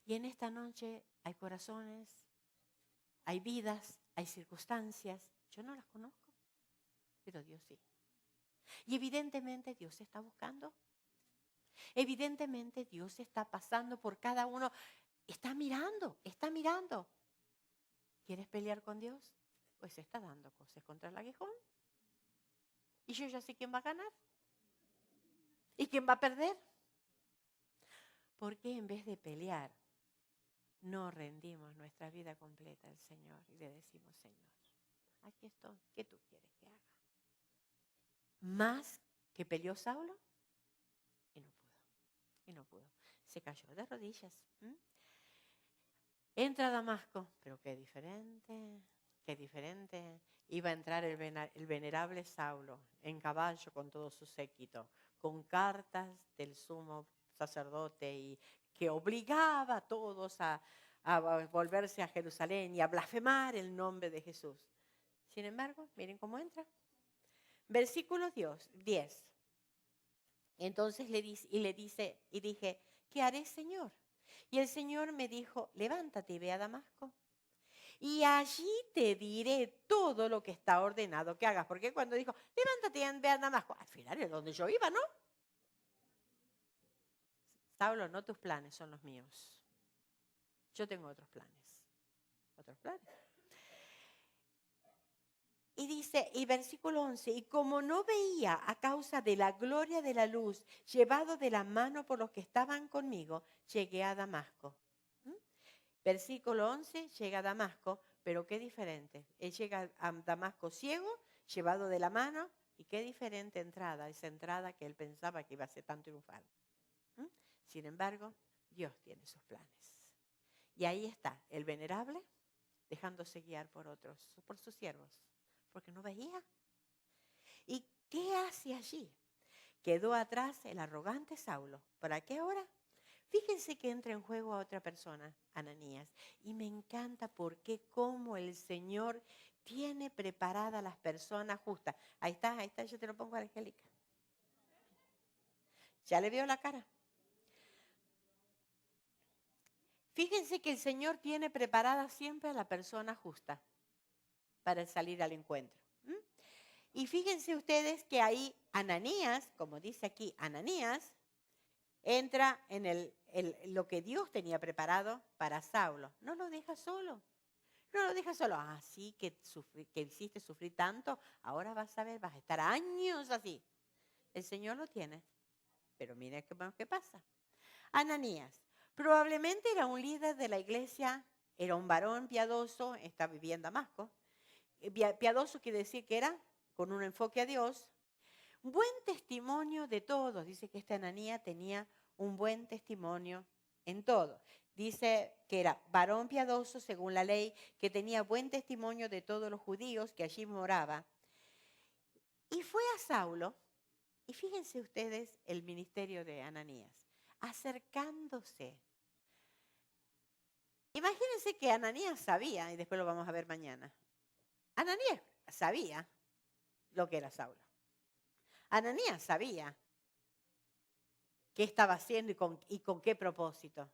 A: Y en esta noche hay corazones, hay vidas, hay circunstancias. Yo no las conozco, pero Dios sí. Y evidentemente Dios está buscando. Evidentemente Dios está pasando por cada uno. Está mirando. ¿Quieres pelear con Dios? Pues está dando cosas contra el aguijón. Y yo ya sé quién va a ganar. ¿Y quién va a perder? ¿Por qué en vez de pelear no rendimos nuestra vida completa al Señor y le decimos, Señor, aquí estoy, ¿qué tú quieres que haga? Más que peleó Saulo y no pudo. Se cayó de rodillas. Entra a Damasco, pero qué diferente. Iba a entrar el venerable Saulo en caballo con todo su séquito, con cartas del sumo sacerdote y que obligaba a todos a volverse a Jerusalén y a blasfemar el nombre de Jesús. Sin embargo, miren cómo entra. Versículo 10. Entonces le dije, ¿qué haré, Señor? Y el Señor me dijo, levántate y ve a Damasco. Y allí te diré todo lo que está ordenado que hagas. Porque cuando dijo, levántate y ve a Damasco, al final es donde yo iba, ¿no? Saulo, no tus planes son los míos. Yo tengo otros planes. Otros planes. Y dice, y versículo 11, y como no veía a causa de la gloria de la luz, llevado de la mano por los que estaban conmigo, llegué a Damasco. Versículo 11, llega a Damasco, pero qué diferente. Él llega a Damasco ciego, llevado de la mano, y qué diferente entrada, esa entrada que él pensaba que iba a ser tan triunfal. Sin embargo, Dios tiene sus planes. Y ahí está, el venerable, dejándose guiar por otros, por sus siervos, porque no veía. ¿Y qué hace allí? Quedó atrás el arrogante Saulo. ¿Para qué ahora? Fíjense que entra en juego a otra persona, Ananías. Y me encanta porque cómo el Señor tiene preparada a las personas justas. Ahí está, yo te lo pongo a Angélica. ¿Ya le veo la cara? Fíjense que el Señor tiene preparada siempre a la persona justa para salir al encuentro. Y fíjense ustedes que ahí Ananías, como dice aquí Ananías, entra en lo que Dios tenía preparado para Saulo. No lo deja solo. No lo deja solo. Ah, sí, que hiciste sufrir tanto. Ahora vas a ver, vas a estar años así. El Señor lo tiene. Pero mira qué pasa. Ananías, probablemente era un líder de la iglesia, era un varón piadoso, está viviendo en Damasco. Piadoso quiere decir que era con un enfoque a Dios. Buen testimonio de todos. Dice que este Ananías tenía un buen testimonio en todo. Dice que era varón piadoso según la ley, que tenía buen testimonio de todos los judíos que allí moraban. Y fue a Saulo, y fíjense ustedes el ministerio de Ananías, acercándose. Imagínense que Ananías sabía, y después lo vamos a ver mañana. Ananías sabía lo que era Saulo. Ananías sabía qué estaba haciendo y con qué propósito.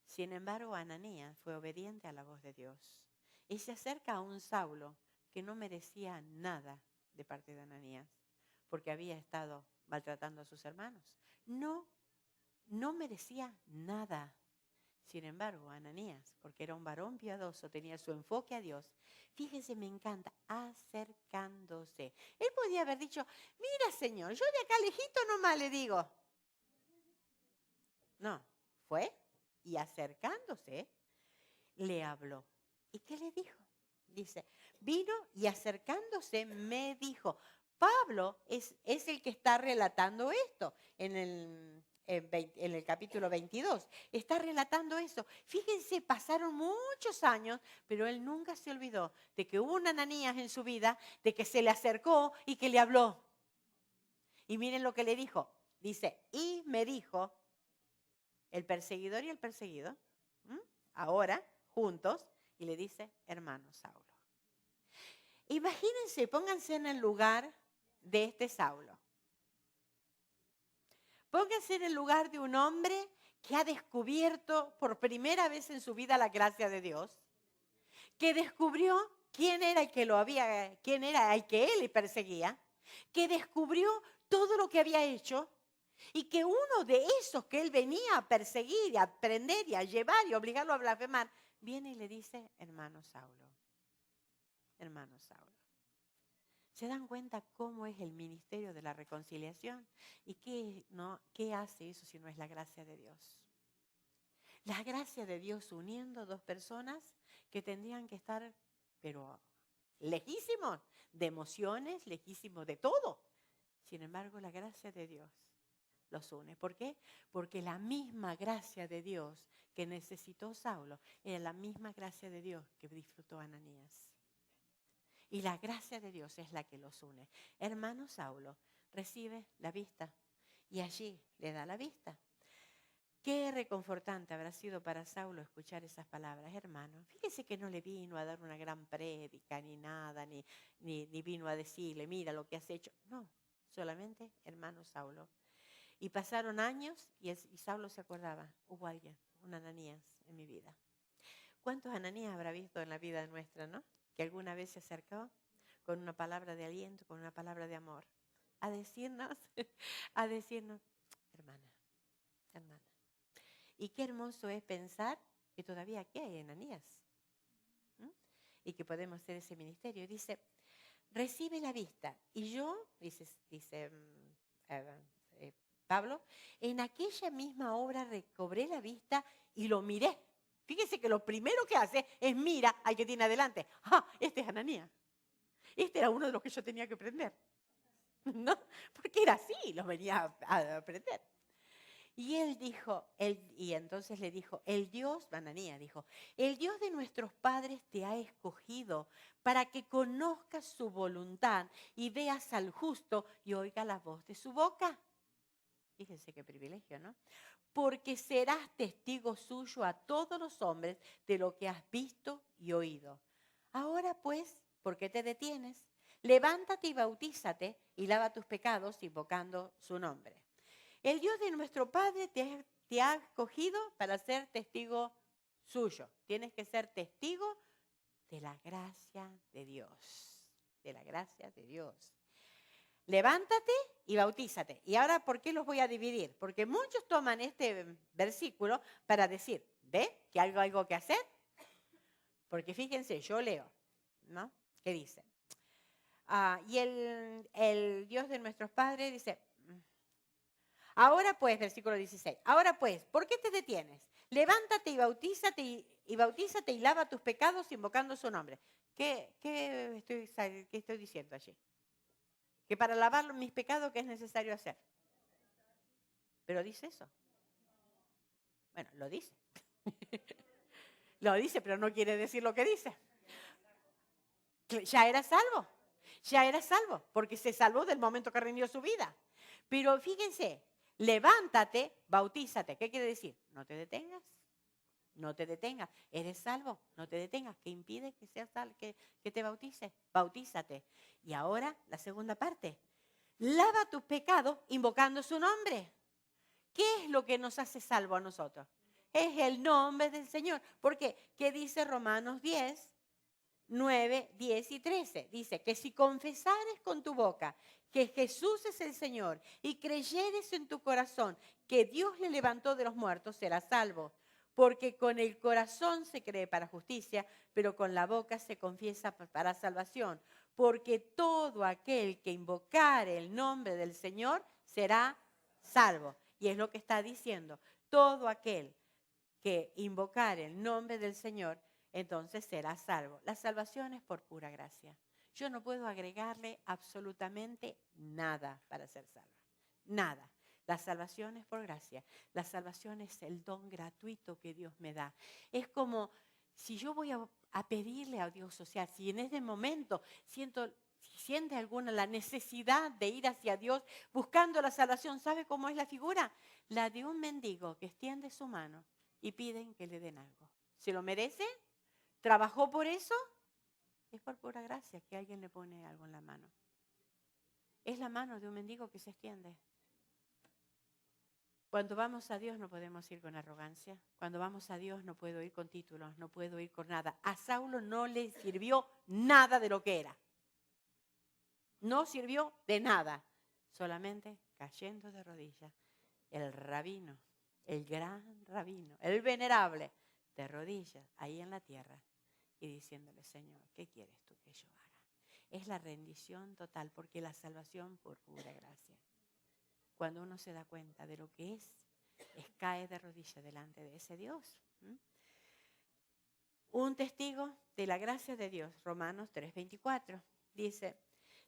A: Sin embargo, Ananías fue obediente a la voz de Dios y se acerca a un Saulo que no merecía nada de parte de Ananías porque había estado maltratando a sus hermanos. No merecía nada. Sin embargo, Ananías, porque era un varón piadoso, tenía su enfoque a Dios. Fíjense, me encanta, acercándose. Él podía haber dicho, mira, Señor, yo de acá lejito nomás le digo. No, fue y acercándose, le habló. ¿Y qué le dijo? Dice, vino y acercándose me dijo. Pablo es el que está relatando esto en el capítulo 22. Está relatando eso. Fíjense, pasaron muchos años, pero él nunca se olvidó de que hubo un Ananías en su vida, de que se le acercó y que le habló. Y miren lo que le dijo. Dice, y me dijo, el perseguidor y el perseguido, ahora juntos, y le dice, hermano Saulo. Imagínense, pónganse en el lugar de este Saulo. Pónganse en el lugar de un hombre que ha descubierto por primera vez en su vida la gracia de Dios, que descubrió quién era el que él le perseguía, que descubrió todo lo que había hecho y que uno de esos que él venía a perseguir y a prender y a llevar y obligarlo a blasfemar, viene y le dice, hermano Saulo, hermano Saulo. ¿Se dan cuenta cómo es el ministerio de la reconciliación? ¿Y qué hace eso si no es la gracia de Dios? La gracia de Dios uniendo dos personas que tendrían que estar, pero lejísimos de emociones, lejísimos de todo. Sin embargo, la gracia de Dios los une. ¿Por qué? Porque la misma gracia de Dios que necesitó Saulo era la misma gracia de Dios que disfrutó Ananías. Y la gracia de Dios es la que los une. Hermano Saulo recibe la vista y allí le da la vista. Qué reconfortante habrá sido para Saulo escuchar esas palabras, hermano. Fíjese que no le vino a dar una gran prédica ni nada, ni vino a decirle, mira lo que has hecho. No, solamente hermano Saulo. Y pasaron años y Saulo se acordaba, hubo alguien, un Ananías en mi vida. ¿Cuántos Ananías habrá visto en la vida nuestra, no? Que alguna vez se acercó con una palabra de aliento, con una palabra de amor, a decirnos, hermana. Y qué hermoso es pensar que todavía aquí hay Ananías, y que podemos hacer ese ministerio. Dice, recibe la vista. Y yo, dice Pablo, en aquella misma hora recobré la vista y lo miré. Fíjense que lo primero que hace es mira al que tiene adelante. ¡Ah! Este es Ananías. Este era uno de los que yo tenía que aprender. ¿No? Porque era así, los venía a aprender. Y él dijo, y entonces le dijo, Ananías dijo, el Dios de nuestros padres te ha escogido para que conozcas su voluntad y veas al justo y oiga la voz de su boca. Fíjense qué privilegio, ¿no? Porque serás testigo suyo a todos los hombres de lo que has visto y oído. Ahora pues, ¿por qué te detienes? Levántate y bautízate y lava tus pecados invocando su nombre. El Dios de nuestro Padre te ha escogido para ser testigo suyo. Tienes que ser testigo de la gracia de Dios. De la gracia de Dios. Levántate y bautízate. Y ahora, ¿por qué los voy a dividir? Porque muchos toman este versículo para decir, ¿ve que algo que hacer? Porque fíjense, yo leo, ¿no? ¿Qué dice? Y el Dios de nuestros padres dice, ahora pues, versículo 16, ahora pues, ¿por qué te detienes? Levántate y bautízate y lava tus pecados invocando su nombre. ¿Qué estoy diciendo allí? Que para lavar mis pecados, ¿qué es necesario hacer? Pero dice eso. Bueno, lo dice. Lo dice, pero no quiere decir lo que dice. Ya era salvo. Ya era salvo, porque se salvó del momento que rindió su vida. Pero fíjense, levántate, bautízate. ¿Qué quiere decir? No te detengas. No te detengas. Eres salvo. No te detengas. ¿Qué impide que seas salvo, que te bautices? Bautízate. Y ahora, la segunda parte. Lava tus pecados invocando su nombre. ¿Qué es lo que nos hace salvo a nosotros? Es el nombre del Señor. ¿Por qué? ¿Qué dice Romanos 10, 9, 10 y 13? Dice que si confesares con tu boca que Jesús es el Señor y creyeres en tu corazón que Dios le levantó de los muertos, serás salvo. Porque con el corazón se cree para justicia, pero con la boca se confiesa para salvación. Porque todo aquel que invocare el nombre del Señor será salvo. Y es lo que está diciendo. Todo aquel que invocare el nombre del Señor, entonces será salvo. La salvación es por pura gracia. Yo no puedo agregarle absolutamente nada para ser salva. Nada. La salvación es por gracia. La salvación es el don gratuito que Dios me da. Es como si yo voy a pedirle a Dios, o sea, si en ese momento siente alguna la necesidad de ir hacia Dios buscando la salvación, ¿sabe cómo es la figura? La de un mendigo que extiende su mano y piden que le den algo. ¿Se lo merece? ¿Trabajó por eso? Es por pura gracia que alguien le pone algo en la mano. Es la mano de un mendigo que se extiende. Cuando vamos a Dios no podemos ir con arrogancia. Cuando vamos a Dios no puedo ir con títulos, no puedo ir con nada. A Saulo no le sirvió nada de lo que era. No sirvió de nada. Solamente cayendo de rodillas. El rabino, el gran rabino, el venerable, de rodillas ahí en la tierra y diciéndole, Señor, ¿qué quieres tú que yo haga? Es la rendición total, porque la salvación por pura gracia. Cuando uno se da cuenta de lo que es cae de rodillas delante de ese Dios. Un testigo de la gracia de Dios, Romanos 3:24, dice,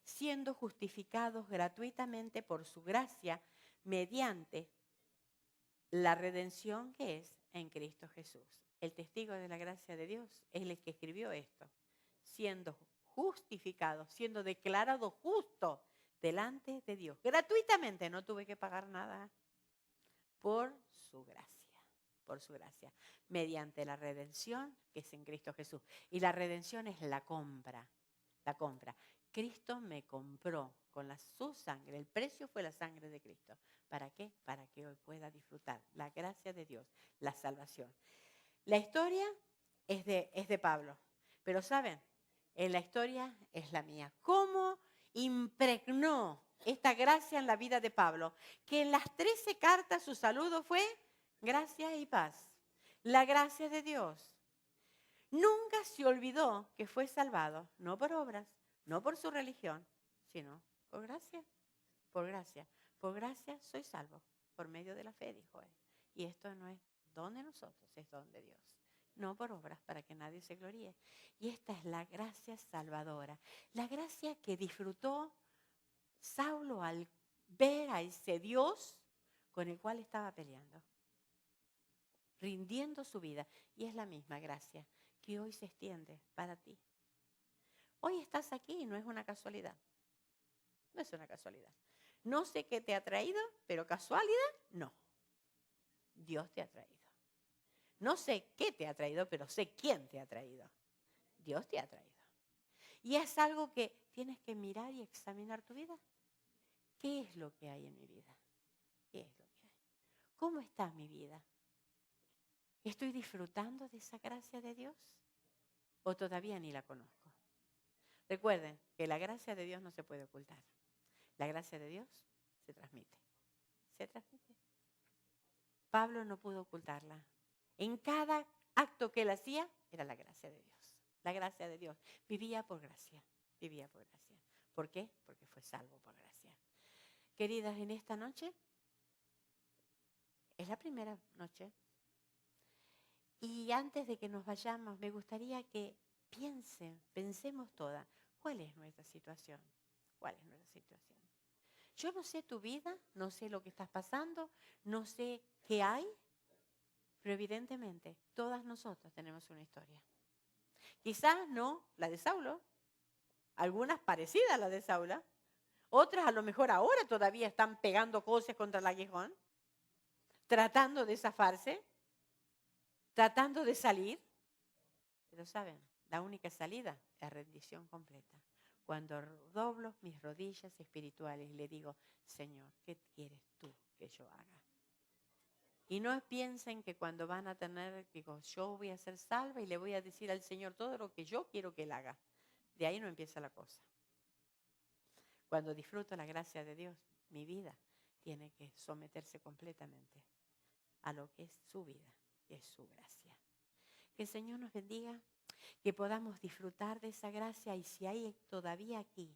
A: siendo justificados gratuitamente por su gracia mediante la redención que es en Cristo Jesús. El testigo de la gracia de Dios es el que escribió esto. Siendo justificado, siendo declarado justo delante de Dios. Gratuitamente, no tuve que pagar nada. Por su gracia. Por su gracia. Mediante la redención que es en Cristo Jesús. Y la redención es la compra. La compra. Cristo me compró con su sangre. El precio fue la sangre de Cristo. ¿Para qué? Para que hoy pueda disfrutar la gracia de Dios, la salvación. La historia es de Pablo. Pero ¿saben? La historia es la mía. ¿Cómo impregnó esta gracia en la vida de Pablo? Que en las 13 cartas su saludo fue gracia y paz. La gracia de Dios. Nunca se olvidó que fue salvado, no por obras, no por su religión, sino por gracia, por gracia. Por gracia soy salvo, por medio de la fe, dijo él. Y esto no es don de nosotros, es don de Dios. No por obras, para que nadie se gloríe. Y esta es la gracia salvadora. La gracia que disfrutó Saulo al ver a ese Dios con el cual estaba peleando, rindiendo su vida. Y es la misma gracia que hoy se extiende para ti. Hoy estás aquí y no es una casualidad. No es una casualidad. No sé qué te ha traído, pero casualidad no. Dios te ha traído. No sé qué te ha traído, pero sé quién te ha traído. Dios te ha traído. Y es algo que tienes que mirar y examinar tu vida. ¿Qué es lo que hay en mi vida? ¿Qué es lo que hay? ¿Cómo está mi vida? ¿Estoy disfrutando de esa gracia de Dios? ¿O todavía ni la conozco? Recuerden que la gracia de Dios no se puede ocultar. La gracia de Dios se transmite. Se transmite. Pablo no pudo ocultarla. En cada acto que él hacía era la gracia de Dios. La gracia de Dios. Vivía por gracia. Vivía por gracia. ¿Por qué? Porque fue salvo por gracia. Queridas, en esta noche es la primera noche. Y antes de que nos vayamos, me gustaría que pensemos todas, ¿cuál es nuestra situación? ¿Cuál es nuestra situación? Yo no sé tu vida, no sé lo que estás pasando, no sé qué hay, pero evidentemente todas nosotros tenemos una historia. Quizás no la de Saulo, algunas parecidas a la de Saulo, otras a lo mejor ahora todavía están pegando cosas contra el aguijón, tratando de zafarse, tratando de salir. Pero saben, la única salida es rendición completa. Cuando doblo mis rodillas espirituales y le digo, Señor, ¿qué quieres tú que yo haga? Y no piensen que cuando van a tener, digo, yo voy a ser salva y le voy a decir al Señor todo lo que yo quiero que Él haga. De ahí no empieza la cosa. Cuando disfruto la gracia de Dios, mi vida tiene que someterse completamente a lo que es su vida, que es su gracia. Que el Señor nos bendiga, que podamos disfrutar de esa gracia, y si hay todavía aquí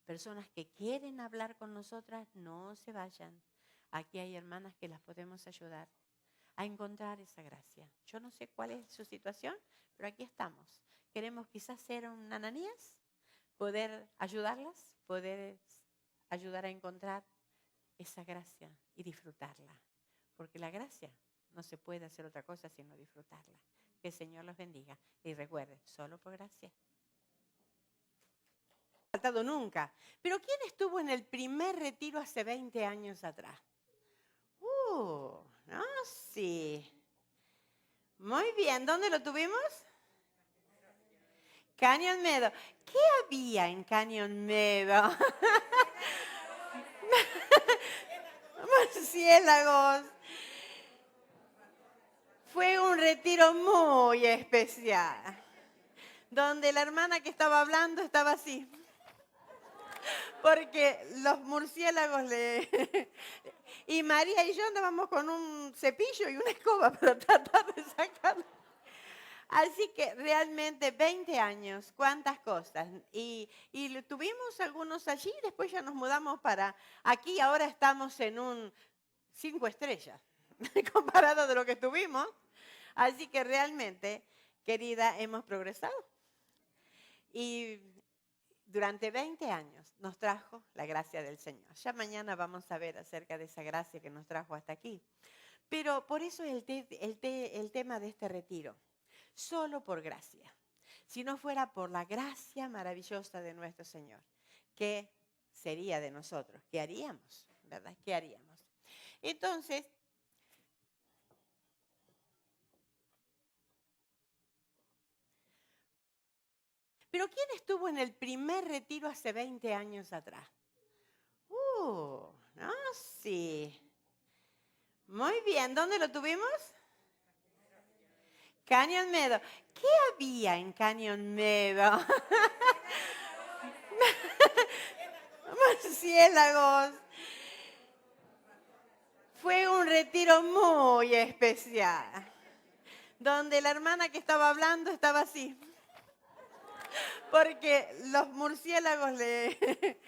A: personas que quieren hablar con nosotras, no se vayan. Aquí hay hermanas que las podemos ayudar a encontrar esa gracia. Yo no sé cuál es su situación, pero aquí estamos. Queremos quizás ser un Ananías, poder ayudarlas, poder ayudar a encontrar esa gracia y disfrutarla. Porque la gracia no se puede hacer otra cosa sino disfrutarla. Que el Señor los bendiga. Y recuerden, solo por gracia. No ha faltado nunca. Pero ¿quién estuvo en el primer retiro hace 20 años atrás? No, sí. Muy bien. ¿Dónde lo tuvimos? Canyon Meadow. ¿Qué había en Canyon Meadow? Murciélagos. Fue un retiro muy especial, donde la hermana que estaba hablando estaba así, porque los murciélagos y María y yo andábamos con un cepillo y una escoba para tratar de sacarlo. Así que realmente 20 años, cuántas cosas. Y tuvimos algunos allí, después ya nos mudamos para aquí, ahora estamos en un 5 estrellas, comparado de lo que tuvimos. Así que realmente, querida, hemos progresado. Y durante 20 años nos trajo la gracia del Señor. Ya mañana vamos a ver acerca de esa gracia que nos trajo hasta aquí. Pero por eso es el tema de este retiro. Solo por gracia. Si no fuera por la gracia maravillosa de nuestro Señor, ¿qué sería de nosotros? ¿Qué haríamos? ¿Verdad? ¿Qué haríamos? Entonces, ¿pero quién estuvo en el primer retiro hace 20 años atrás? No, sí. Muy bien. ¿Dónde lo tuvimos? Canyon Meadow. ¿Qué había en Canyon Meadow? Murciélagos. Fue un retiro muy especial, donde la hermana que estaba hablando estaba así. Porque los murciélagos le...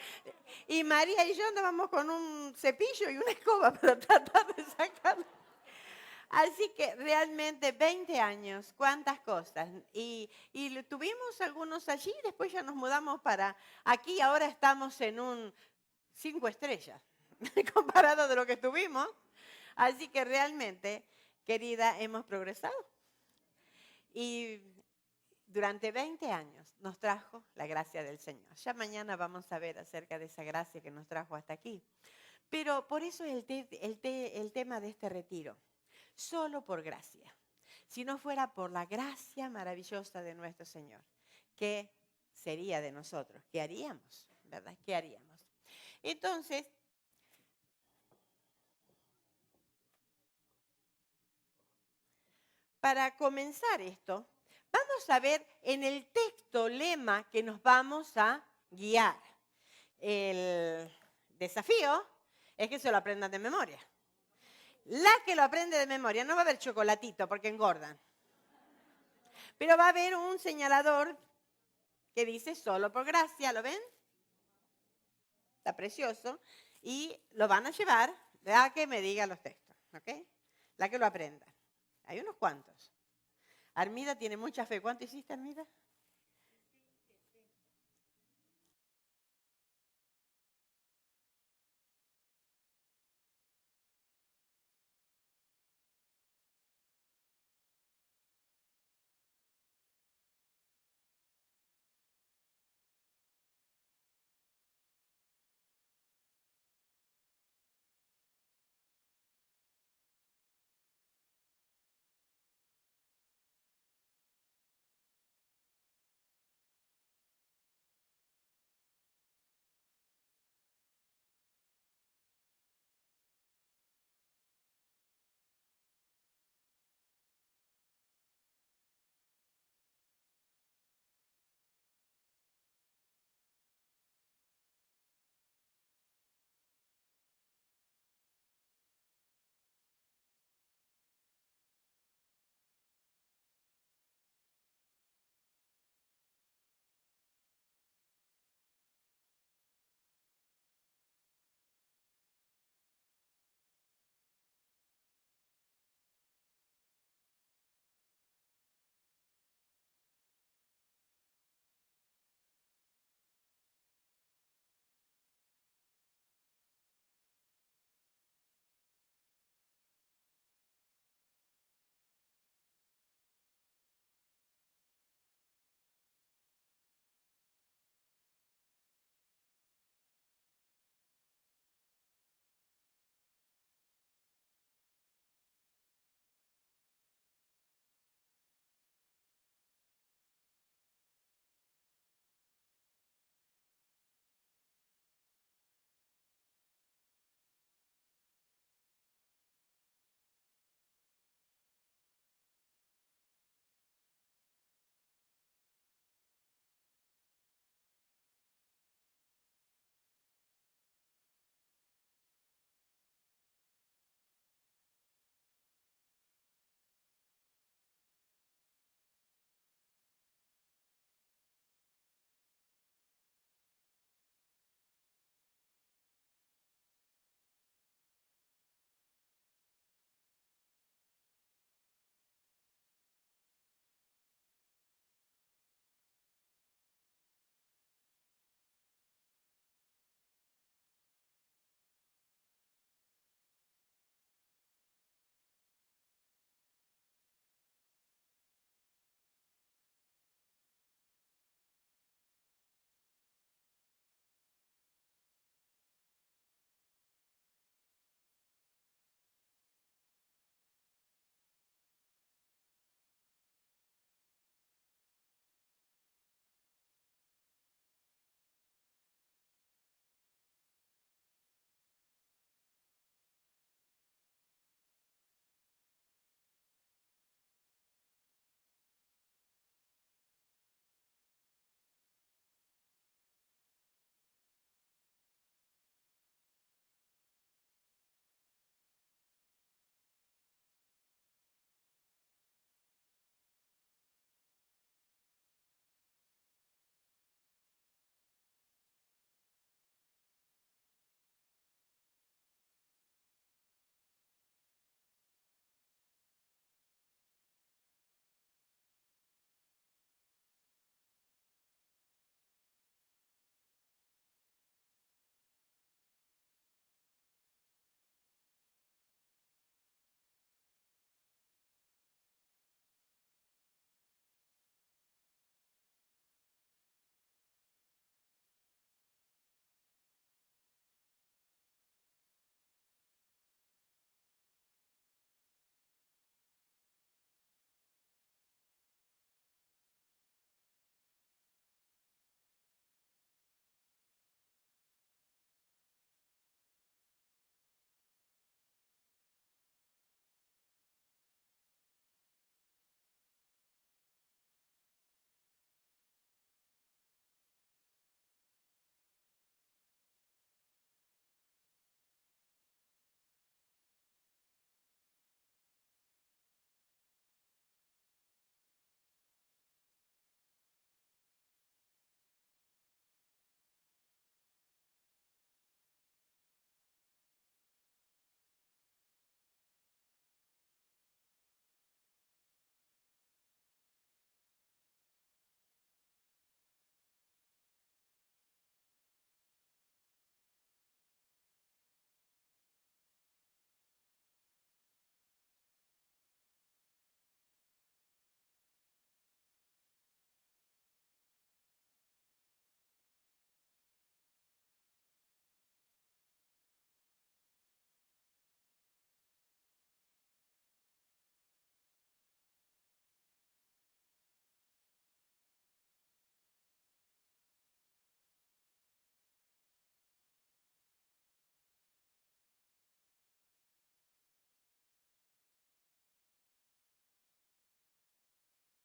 A: Y María y yo andábamos con un cepillo y una escoba para tratar de sacarlo. Así que realmente 20 años, cuántas cosas. Y tuvimos algunos allí, después ya nos mudamos para aquí, ahora estamos en un 5 estrellas, comparado de lo que estuvimos. Así que realmente, querida, hemos progresado. Y durante 20 años nos trajo la gracia del Señor. Ya mañana vamos a ver acerca de esa gracia que nos trajo hasta aquí. Pero por eso es el tema de este retiro. Solo por gracia. Si no fuera por la gracia maravillosa de nuestro Señor, ¿qué sería de nosotros? ¿Qué haríamos? ¿Verdad? ¿Qué haríamos? Entonces, para comenzar esto, vamos a ver en el texto lema que nos vamos a guiar. El desafío es que se lo aprendan de memoria. La que lo aprende de memoria, no va a haber chocolatito porque engordan. Pero va a haber un señalador que dice solo por gracia, ¿lo ven? Está precioso. Y lo van a llevar a que me diga los textos, ¿ok? La que lo aprenda. Hay unos cuantos. Armida tiene mucha fe. ¿Cuánto hiciste, Armida?